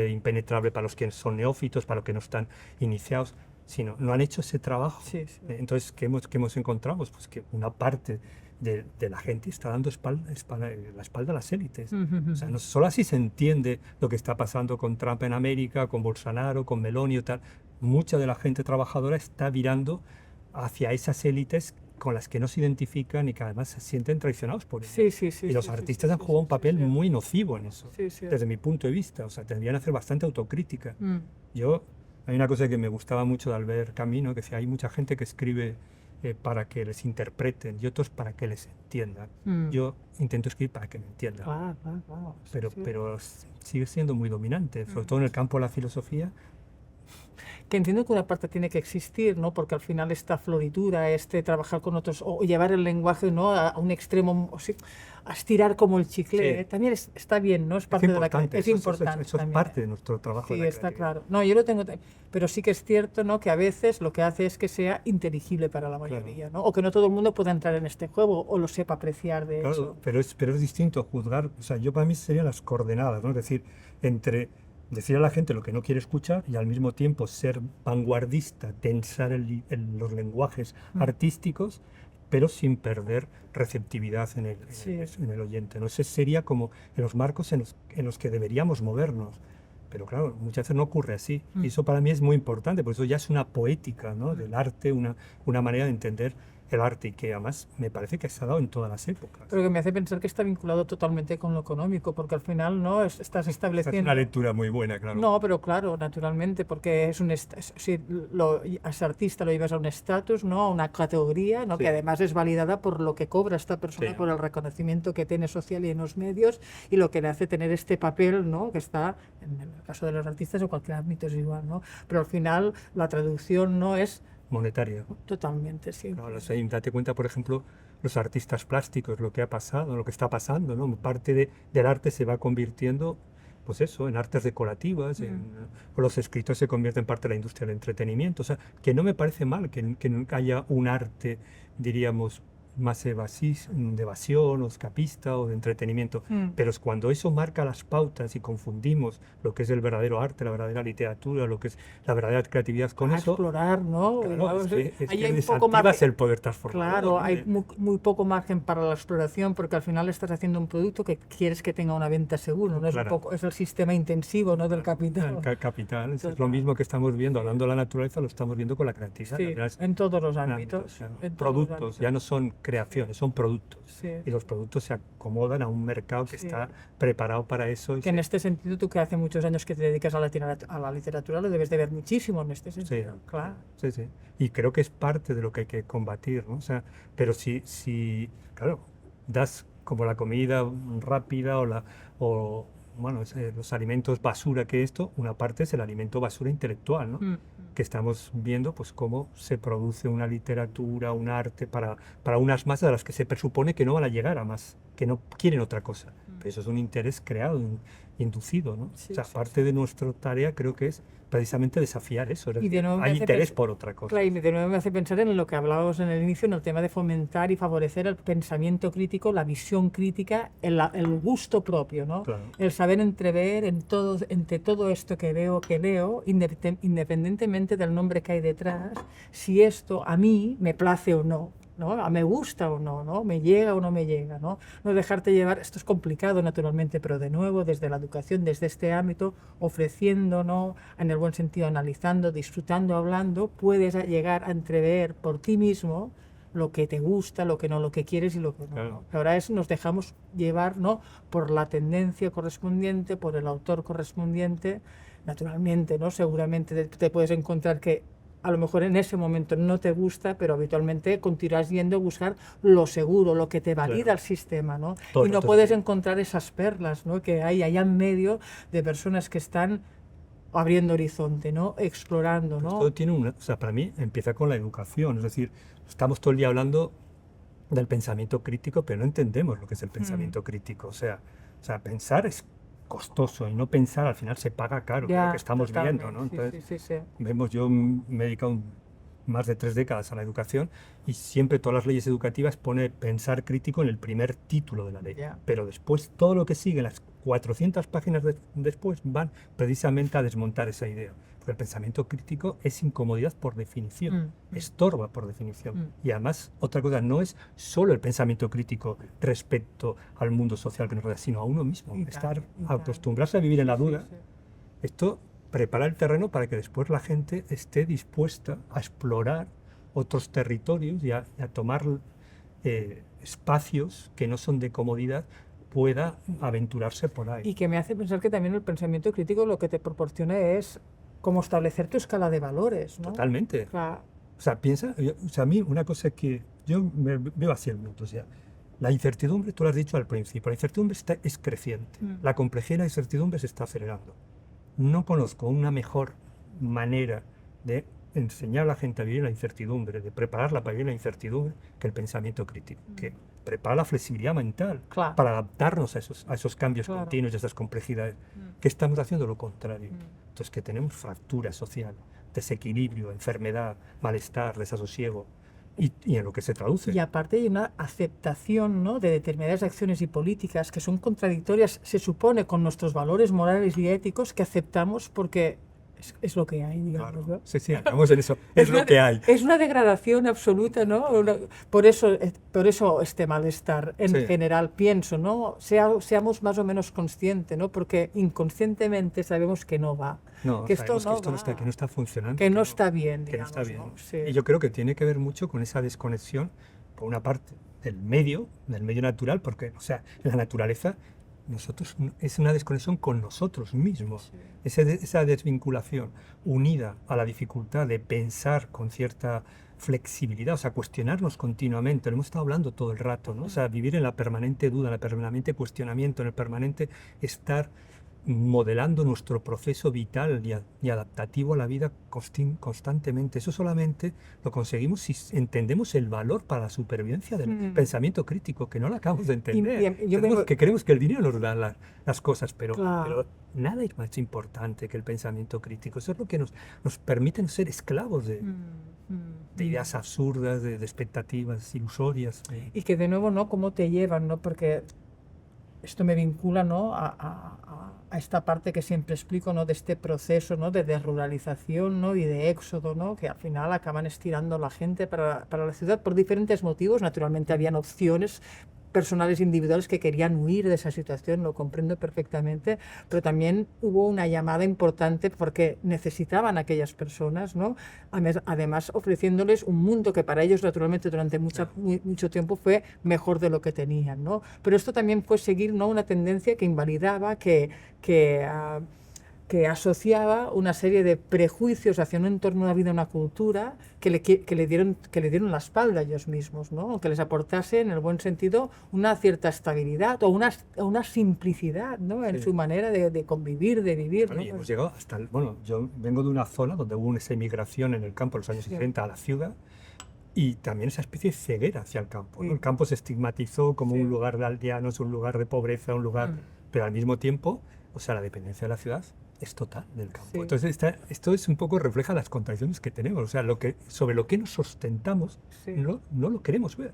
impenetrable para los que son neófitos, para los que no están iniciados, sino no han hecho ese trabajo. Sí, sí. Entonces, ¿qué hemos encontrado? Pues que una parte de la gente está dando la espalda a las élites. O sea, no solo así se entiende lo que está pasando con Trump en América, con Bolsonaro, con Meloni y tal. Mucha de la gente trabajadora está virando hacia esas élites con las que no se identifican y que además se sienten traicionados por ellas. Sí, sí, sí, Y los sí, artistas sí, han sí, jugado un sí, papel sí. muy nocivo en eso, Sí, sí. desde mi punto de vista. O sea, tendrían que hacer bastante autocrítica. Hay una cosa que me gustaba mucho de Albert Camus, ¿no? Que decía, hay mucha gente que escribe para que les interpreten y otros para que les entiendan. Yo intento escribir para que me entiendan, Claro, claro, claro. Sí, sí. pero sigue siendo muy dominante, sobre todo en el campo de la filosofía. Que entiendo que una parte tiene que existir, ¿no? Porque al final esta floritura, trabajar con otros, o llevar el lenguaje, ¿no? A un extremo, o sí, a estirar como el chicle, Sí. También está bien, ¿no? Es parte de la importante, es eso importante es también. parte de nuestro trabajo. Sí, de la está creatividad. claro. No, yo lo tengo, pero sí que es cierto, ¿no? Que a veces lo que hace es que sea inteligible para la mayoría, ¿no? O que no todo el mundo pueda entrar en este juego o lo sepa apreciar de Claro, hecho. pero es distinto juzgar, o sea, yo para mí serían las coordenadas, ¿no? Es decir, entre decir a la gente lo que no quiere escuchar y al mismo tiempo ser vanguardista, tensar los lenguajes artísticos, pero sin perder receptividad Sí. en el oyente, ¿no? Ese sería como en los marcos en los que deberíamos movernos. Pero claro, muchas veces no ocurre así. Y eso para mí es muy importante, porque eso ya es una poética, ¿no? Del arte, una manera de entender el arte y que además me parece que se ha dado en todas las épocas. Pero que me hace pensar que está vinculado totalmente con lo económico, porque al final no estás Esa es estableciendo. una lectura muy buena, claro. No, pero claro, naturalmente, porque es si as artista lo llevas a un estatus, ¿no? A una categoría, ¿no? Sí. Que además es validada por lo que cobra esta persona, Sí. por el reconocimiento que tiene social y en los medios y lo que le hace tener este papel, ¿no? Que está, en el caso de los artistas, en cualquier ámbito es igual, ¿no? Pero al final la traducción no es Monetaria. totalmente, sí. Claro, o sea, y date cuenta, por ejemplo, los artistas plásticos, lo que ha pasado, lo que está pasando, ¿no? Parte del arte se va convirtiendo, pues eso, en artes decorativas, o los escritores se convierten en parte de la industria del entretenimiento. O sea, que no me parece mal que no haya un arte, diríamos, más de evasión, o escapista o de entretenimiento. Pero es cuando eso marca las pautas y confundimos lo que es el verdadero arte, la verdadera literatura, lo que es la verdadera creatividad con A eso. explorar, ¿no? Claro, es que Ahí hay un poco desactivas margen. el poder transformador. Claro, ¿no? hay muy poco margen para la exploración porque al final estás haciendo un producto que quieres que tenga una venta segura, ¿no? Es Claro. un poco, es el sistema intensivo, ¿no? Del capital. Capital, es lo Total. mismo que estamos viendo, hablando de la naturaleza, lo estamos viendo con la creatividad. Sí, Al final es en todos los ámbitos, ámbitos. claro. En todos los Productos, ámbitos. ya no son creaciones, son productos. Sí. Y los productos se acomodan a un mercado que Sí. está preparado para eso. Y Que en este sentido, tú que hace muchos años que te dedicas a la literatura, lo debes de ver muchísimo en este sentido. Sí, Claro. sí, sí. Y creo que es parte de lo que hay que combatir, ¿no? O sea, pero si claro, das como la comida rápida bueno, los alimentos basura que esto, una parte es el alimento basura intelectual, ¿no? Que estamos viendo pues cómo se produce una literatura, un arte para unas masas a las que se presupone que no van a llegar a más, que no quieren otra cosa. Pero eso es un interés creado, inducido, ¿no? Sí, O sea, sí, parte de nuestra tarea creo que es precisamente desafiar eso. Es Y de decir, nuevo me hay hace interés pens- por otra cosa. Claro, y de nuevo me hace pensar en lo que hablábamos en el inicio, en el tema de fomentar y favorecer el pensamiento crítico, la visión crítica, el gusto propio, ¿no? Claro. El saber entrever entre todo esto que veo, que leo, independientemente del nombre que hay detrás, si esto a mí me place o no. ¿No? Me gusta o no, ¿no? Me llega o no me llega, ¿no? No dejarte llevar, esto es complicado naturalmente, pero de nuevo desde la educación, desde este ámbito, ofreciendo, ¿no? En el buen sentido, analizando, disfrutando, hablando, puedes llegar a entrever por ti mismo lo que te gusta, lo que no, lo que quieres y lo que no. Claro. ¿No? Ahora nos dejamos llevar, ¿no? Por la tendencia correspondiente, por el autor correspondiente, naturalmente, ¿no? Seguramente te puedes encontrar que a lo mejor en ese momento no te gusta, pero habitualmente continuarás yendo a buscar lo seguro, lo que te valida Claro. el sistema, ¿no? Todo Y el no rato es puedes así. encontrar esas perlas, ¿no? Que hay allá en medio de personas que están abriendo horizonte, ¿no? Explorando, Pues ¿no? todo tiene una, o sea, para mí empieza con la educación, es decir, estamos todo el día hablando del pensamiento crítico, pero no entendemos lo que es el pensamiento crítico. O sea, pensar es costoso y no pensar al final se paga caro, que es lo que Ya, estamos viendo, totalmente, ¿no? sí, sí, Entonces, sí, sí. yo me he dedicado más de 3 décadas a la educación y siempre todas las leyes educativas pone pensar crítico en el primer título de la ley. Ya. Pero después todo lo que sigue, las 400 páginas después, van precisamente a desmontar esa idea. Porque el pensamiento crítico es incomodidad por definición, estorba por definición. Y además, otra cosa, no es solo el pensamiento crítico respecto al mundo social que nos rodea, sino a uno mismo. Y Estar, tanto, y acostumbrarse a vivir en la sí, duda. sí. Esto prepara el terreno para que después la gente esté dispuesta a explorar otros territorios y a tomar espacios que no son de comodidad, pueda aventurarse por ahí. Y que me hace pensar que también el pensamiento crítico lo que te proporciona es cómo establecer tu escala de valores, ¿no? Totalmente. Claro. O sea, piensa, o sea, a mí una cosa que yo me veo así el mundo, o sea, la incertidumbre, tú lo has dicho al principio, la incertidumbre es creciente, la complejidad y la incertidumbre se está acelerando. No conozco una mejor manera de enseñar a la gente a vivir la incertidumbre, de prepararla para vivir la incertidumbre, que el pensamiento crítico, que prepara la flexibilidad mental Claro. para adaptarnos a esos cambios Claro. continuos y a esas complejidades. ¿Qué estamos haciendo? Lo contrario. Entonces, que tenemos fractura social, desequilibrio, enfermedad, malestar, desasosiego, y en lo que se traduce. Y aparte hay una aceptación, ¿no?, de determinadas acciones y políticas que son contradictorias, se supone, con nuestros valores morales y éticos, que aceptamos porque es lo que hay, digamos, Claro. ¿no? Sí, acabamos en eso. Es lo que hay. Es una degradación absoluta, ¿no? Por eso este malestar en Sí. general, pienso, ¿no? Seamos más o menos conscientes, ¿no? Porque inconscientemente sabemos que no va. No, Que esto sabemos no que esto no está, va. que no está funcionando. Que no está bien, que no está digamos, bien. ¿no? Sí. Y yo creo que tiene que ver mucho con esa desconexión, por una parte, del medio natural, porque, o sea, la naturaleza, es una desconexión con nosotros mismos. Esa desvinculación unida a la dificultad de pensar con cierta flexibilidad, o sea, cuestionarnos continuamente, lo hemos estado hablando todo el rato, ¿no? O sea, vivir en la permanente duda, en el permanente cuestionamiento, en el permanente estar modelando nuestro proceso vital y adaptativo a la vida constantemente. Eso solamente lo conseguimos si entendemos el valor para la supervivencia del pensamiento crítico, que no lo acabamos de entender. Que creemos que el dinero nos da las cosas, pero nada es más importante que el pensamiento crítico. Eso es lo que nos permite no ser esclavos de ideas absurdas, de expectativas ilusorias. Y que de nuevo, ¿no?, cómo te llevan, ¿no? Porque esto me vincula, ¿no?, a esta parte que siempre explico, ¿no?, de este proceso, ¿no?, de desruralización, ¿no?, y de éxodo, ¿no?, que al final acaban estirando a la gente para la ciudad por diferentes motivos. Naturalmente habían opciones personales individuales que querían huir de esa situación, lo comprendo perfectamente, pero también hubo una llamada importante porque necesitaban a aquellas personas, ¿no?, además ofreciéndoles un mundo que para ellos naturalmente durante mucho tiempo fue mejor de lo que tenían, ¿no? Pero esto también fue seguir, ¿no?, una tendencia que invalidaba, que asociaba una serie de prejuicios hacia un entorno, una vida, una cultura que le dieron la espalda a ellos mismos, ¿no? Que les aportase, en el buen sentido, una cierta estabilidad o una simplicidad, ¿no?, en su manera de convivir, de vivir. Bueno, ¿no? y hemos llegado hasta yo vengo de una zona donde hubo esa emigración en el campo en los años 60 a la ciudad, y también esa especie de ceguera hacia el campo, ¿no? El campo se estigmatizó como un lugar de aldeanos, un lugar de pobreza, un lugar, pero al mismo tiempo, o sea, la dependencia de la ciudad es total del campo. Entonces esto es un poco, refleja las contradicciones que tenemos, o sea, sobre lo que nos sustentamos no lo queremos ver.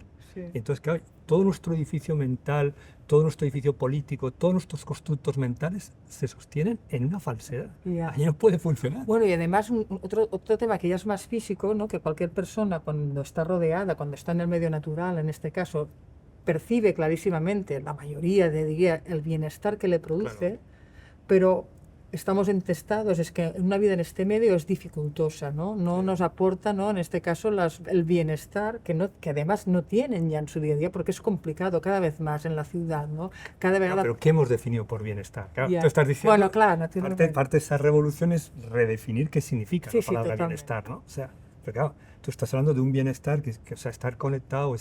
Entonces, claro, todo nuestro edificio mental, todo nuestro edificio político, todos nuestros constructos mentales se sostienen en una falsedad. Ahí no puede funcionar. Bueno, y además otro tema que ya es más físico, ¿no?, que cualquier persona cuando está rodeada, cuando está en el medio natural, en este caso, percibe clarísimamente, la mayoría diría, el bienestar que le produce, pero estamos entestados es que una vida en este medio es dificultosa, ¿no? No nos aporta, ¿no? En este caso, el bienestar que además no tienen ya en su día a día, porque es complicado cada vez más en la ciudad, ¿no? Cada vez Pero ¿qué hemos definido por bienestar? Claro, Ya. tú estás diciendo, Bueno, claro, naturalmente. parte de esa revolución es redefinir qué significa Sí, la sí, palabra totalmente. bienestar, ¿no? O sea, pero claro, tú estás hablando de un bienestar o sea, estar conectado,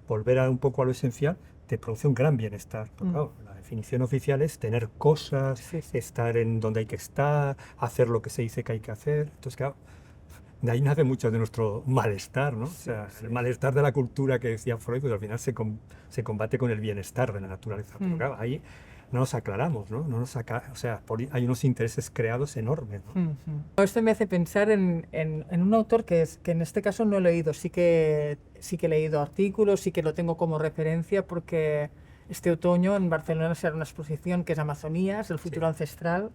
volver un poco a lo esencial, te produce un gran bienestar. Porque, claro, la definición oficial es tener cosas, Sí, sí. estar en donde hay que estar, hacer lo que se dice que hay que hacer. Entonces, claro, de ahí nace mucho de nuestro malestar, ¿no? O sea, el malestar de la cultura que decía Freud, pues al final se combate con el bienestar de la naturaleza. Pero claro, ahí no nos aclaramos, ¿no? O sea, hay unos intereses creados enormes, ¿no? Esto me hace pensar en un autor que en este caso no he leído, sí que he leído artículos, sí que lo tengo como referencia porque este otoño en Barcelona será una exposición que es Amazonías, el futuro ancestral,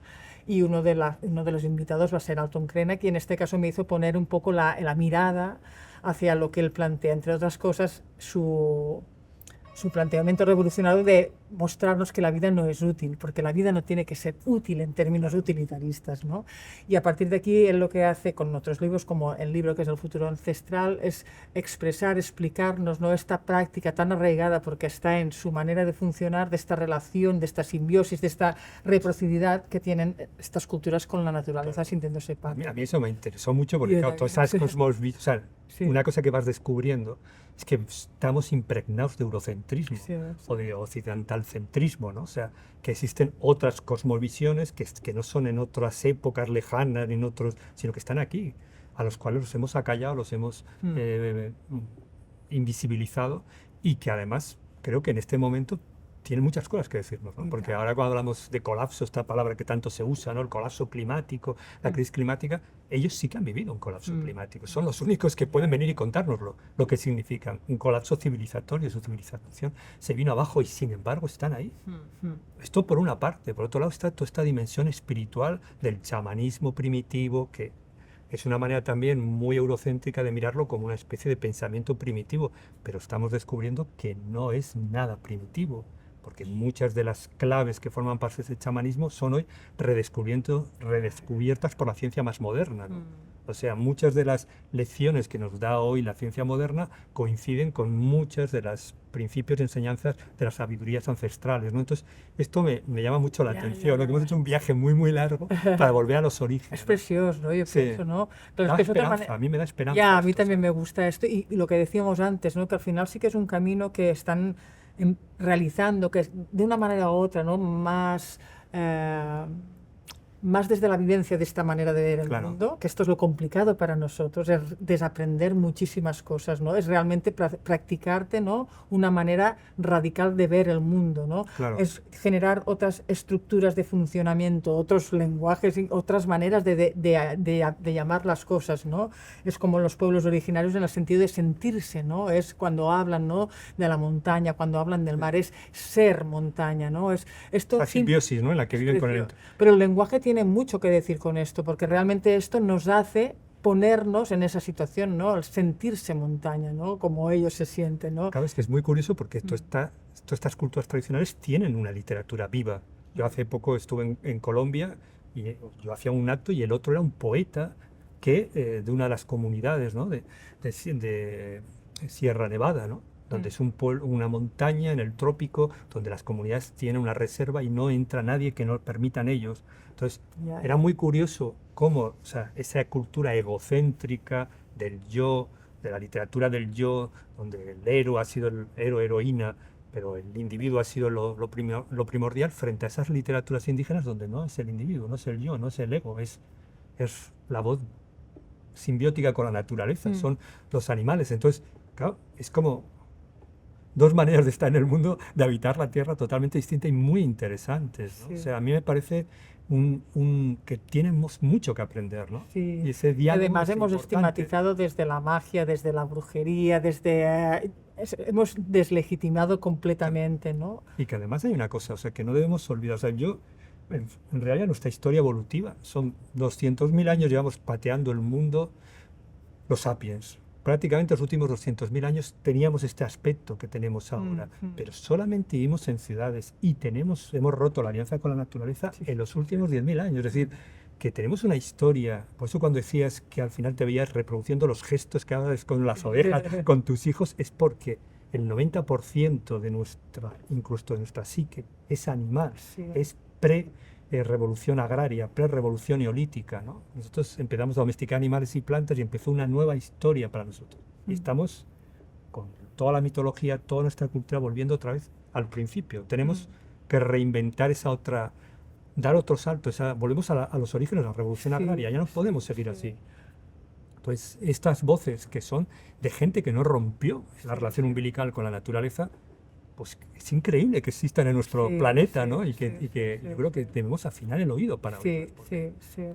y uno de los invitados va a ser Alton Krenak, y en este caso me hizo poner un poco la mirada hacia lo que él plantea, entre otras cosas, su planteamiento revolucionario de mostrarnos que la vida no es útil, porque la vida no tiene que ser útil en términos utilitaristas, ¿no? Y a partir de aquí, él lo que hace con otros libros, como el libro que es El futuro ancestral, es expresar, explicarnos, ¿no? Esta práctica tan arraigada, porque está en su manera de funcionar, de esta relación, de esta simbiosis, de esta reciprocidad que tienen estas culturas con la naturaleza, sintiéndose parte. A mí eso me interesó mucho porque, Yo claro, todas también. esas cosmovisiones, o sea, Sí. una cosa que vas descubriendo es que estamos impregnados de eurocentrismo Sí, o de occidentalcentrismo, ¿no? O sea, que existen otras cosmovisiones que no son en otras épocas lejanas, ni en otros, sino que están aquí, a los cuales los hemos acallado, los hemos invisibilizado y que además creo que en este momento tienen muchas cosas que decirnos, ¿no? Porque ahora cuando hablamos de colapso, esta palabra que tanto se usa, ¿no? El colapso climático, la crisis climática, ellos sí que han vivido un colapso climático. Son los únicos que pueden venir y contárnoslo, lo que significa un colapso civilizatorio. Su civilización se vino abajo y sin embargo están ahí. Esto por una parte. Por otro lado está toda esta dimensión espiritual del chamanismo primitivo, que es una manera también muy eurocéntrica de mirarlo como una especie de pensamiento primitivo, pero estamos descubriendo que no es nada primitivo, porque muchas de las claves que forman parte de ese chamanismo son hoy redescubiertas por la ciencia más moderna, ¿no? O sea, muchas de las lecciones que nos da hoy la ciencia moderna coinciden con muchas de los principios y enseñanzas de las sabidurías ancestrales, ¿no? Entonces, esto me llama mucho la atención, ¿no? Que hemos hecho un viaje muy, muy largo para volver a los orígenes, Es ¿no? precioso, ¿no? Yo Sí. pienso, ¿no? Pero Da es que es otra esperanza, manera. a mí me da esperanza Ya, a mí esto, también me ¿sabes? gusta esto. Y lo que decíamos antes, ¿no? Que al final sí que es un camino que están realizando, que es de una manera u otra, ¿no? Más desde la vivencia de esta manera de ver el Claro. mundo, que esto es lo complicado para nosotros, es desaprender muchísimas cosas, ¿no? Es realmente practicarte, ¿no? Una manera radical de ver el mundo, ¿no? Claro. Es generar otras estructuras de funcionamiento, otros lenguajes, otras maneras de llamar las cosas, ¿no? Es como los pueblos originarios en el sentido de sentirse, ¿no? Es cuando hablan, ¿no? De la montaña, cuando hablan del mar, es ser montaña, ¿no? Es esto La simbiosis, ¿no? En la que viven con el... Pero el lenguaje tiene mucho que decir con esto, porque realmente esto nos hace ponernos en esa situación, ¿no? El sentirse montaña, ¿no? Como ellos se sienten, ¿no? Claro, es que es muy curioso porque todas estas culturas tradicionales tienen una literatura viva. Yo hace poco estuve en Colombia y yo hacía un acto y el otro era un poeta de una de las comunidades, ¿no? de Sierra Nevada, ¿no? Donde es una montaña en el trópico, donde las comunidades tienen una reserva y no entra nadie que no permitan ellos. Entonces, Ya, era muy curioso cómo, o sea, esa cultura egocéntrica del yo, de la literatura del yo, donde el héroe ha sido el héroe, heroína, pero el individuo ha sido lo primordial, frente a esas literaturas indígenas donde no es el individuo, no es el yo, no es el ego, es la voz simbiótica con la naturaleza, son los animales. Entonces, claro, es como dos maneras de estar en el mundo, de habitar la Tierra totalmente distintas y muy interesantes, ¿no? Sí. O sea, a mí me parece que tenemos mucho que aprender, ¿no? Sí. Y ese diálogo Además es hemos importante. estigmatizado desde la magia, desde la brujería, hemos deslegitimado completamente, ¿no? Y que además hay una cosa, o sea, que no debemos olvidar, o sea, en realidad nuestra historia evolutiva, son 200.000 años llevamos pateando el mundo, los sapiens, prácticamente los últimos 200.000 años teníamos este aspecto que tenemos ahora, pero solamente vivimos en ciudades y hemos roto la alianza con la naturaleza en los últimos 10.000 años. Es decir, que tenemos una historia. Por eso cuando decías que al final te veías reproduciendo los gestos que haces con las ovejas, con tus hijos, es porque el 90% de incluso de nuestra psique es animal, es revolución agraria, pre-revolución neolítica, ¿no? Nosotros empezamos a domesticar animales y plantas y empezó una nueva historia para nosotros. Y estamos con toda la mitología, toda nuestra cultura volviendo otra vez al principio. Tenemos que reinventar esa otra, dar otro salto, volvemos a los orígenes de la revolución agraria, ya no podemos seguir así. Entonces, estas voces que son de gente que no rompió la relación umbilical con la naturaleza, pues es increíble que existan en nuestro planeta, ¿no? Y que yo creo que debemos afinar el oído para oírlos,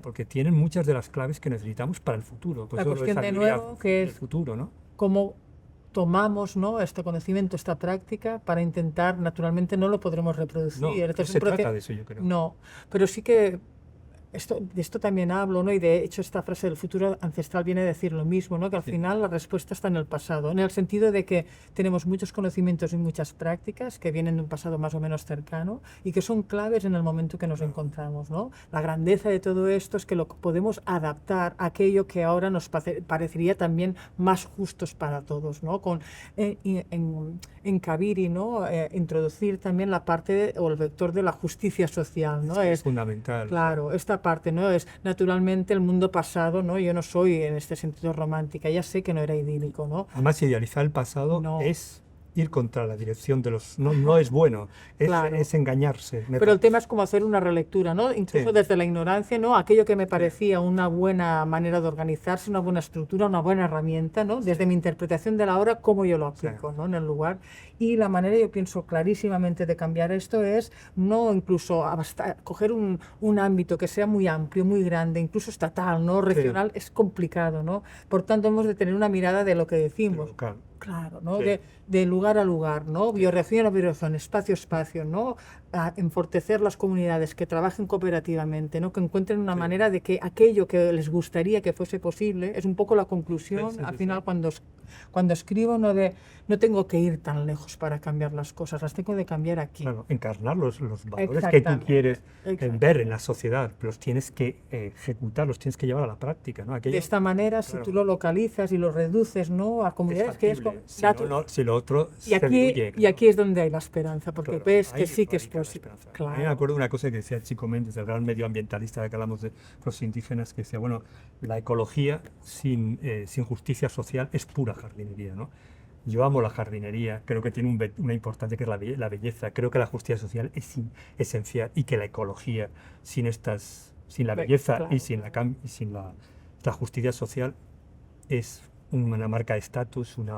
porque tienen muchas de las claves que necesitamos para el futuro. Pues la cuestión de nuevo que es el futuro, ¿no? Cómo tomamos, ¿no?, este conocimiento, esta práctica, para intentar, naturalmente no lo podremos reproducir. No, no se trata de eso, yo creo. No, pero sí que de esto también hablo, ¿no? Y de hecho esta frase del futuro ancestral viene a decir lo mismo, ¿no? Que al final la respuesta está en el pasado, en el sentido de que tenemos muchos conocimientos y muchas prácticas que vienen de un pasado más o menos cercano y que son claves en el momento que nos encontramos, ¿no? La grandeza de todo esto es que lo podemos adaptar a aquello que ahora nos parecería también más justos para todos, ¿no? En Kabiri, ¿no? Introducir también la parte o el vector de la justicia social, ¿no? Es fundamental. Claro, esta parte, ¿no? Es naturalmente el mundo pasado, ¿no? Yo no soy en este sentido romántica, ya sé que no era idílico, ¿no? Además, idealizar el pasado es ir contra la dirección de los... No es bueno, es engañarse. Pero el tema es como hacer una relectura, ¿no? Incluso desde la ignorancia, ¿no? Aquello que me parecía una buena manera de organizarse, una buena estructura, una buena herramienta, ¿no? Desde mi interpretación de la hora, cómo yo lo aplico, ¿no? En el lugar. Y la manera, yo pienso clarísimamente, de cambiar esto es no incluso coger un ámbito que sea muy amplio, muy grande, incluso estatal, ¿no? Regional, es complicado, ¿no? Por tanto, hemos de tener una mirada de lo que decimos. Claro, ¿no? De lugar a lugar, ¿no? Bioregión a bioregión, espacio a espacio, ¿no? A enfortecer las comunidades que trabajen cooperativamente, ¿no? Que encuentren una manera de que aquello que les gustaría que fuese posible, es un poco la conclusión, al final cuando escribo, no tengo que ir tan lejos para cambiar las cosas, las tengo de cambiar aquí. Claro, encarnar los valores que tú quieres ver en la sociedad, pero los tienes que ejecutar, los tienes que llevar a la práctica, ¿no? De esta manera, si tú lo localizas y lo reduces, ¿no? A comunidades que es... Si lo otro y aquí es donde hay la esperanza, porque ves que sí que es posible. A mí me acuerdo de una cosa que decía Chico Méndez, el gran medioambientalista de que hablamos de los indígenas, que decía, bueno, la ecología sin justicia social es pura jardinería, ¿no? Yo amo la jardinería, creo que tiene una importancia que es la belleza, creo que la justicia social es esencial y que la ecología sin la belleza y sin la justicia social es una marca de estatus, un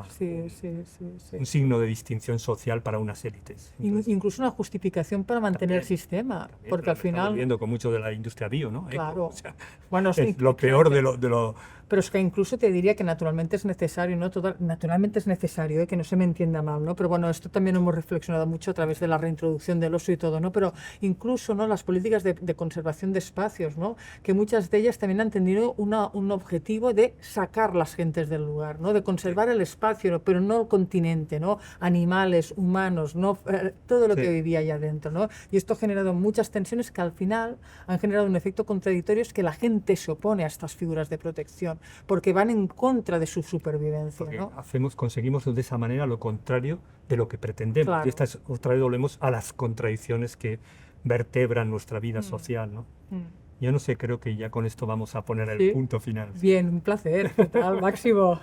signo de distinción social para unas élites. Entonces, incluso una justificación para mantener el sistema, porque al final... Estamos viendo con mucho de la industria bio, ¿no? Claro. O sea, bueno, es lo peor de lo... Pero es que incluso te diría que naturalmente es necesario, ¿no? Naturalmente es necesario, que no se me entienda mal, ¿no? Pero bueno, esto también hemos reflexionado mucho a través de la reintroducción del oso y todo, ¿no? Pero incluso, ¿no?, las políticas de conservación de espacios, ¿no?, que muchas de ellas también han tenido un objetivo de sacar las gentes del lugar, ¿no?, de conservar el espacio, ¿no?, pero no el continente, ¿no?, animales, humanos, ¿no?, todo lo que vivía allá adentro, ¿no? Y esto ha generado muchas tensiones que al final han generado un efecto contradictorio, es que la gente se opone a estas figuras de protección, porque van en contra de su supervivencia, ¿no? Conseguimos de esa manera lo contrario de lo que pretendemos. Claro. Y esta es otra vez volvemos a las contradicciones que vertebran nuestra vida social, ¿no? Yo no sé, creo que ya con esto vamos a poner el punto final. Bien, un placer, total, Máximo.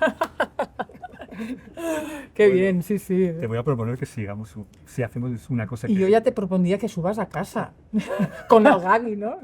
Qué bien, sí. Te voy a proponer que sigamos, si hacemos una cosa y yo ya te propondría que subas a casa con el Gaby, ¿no?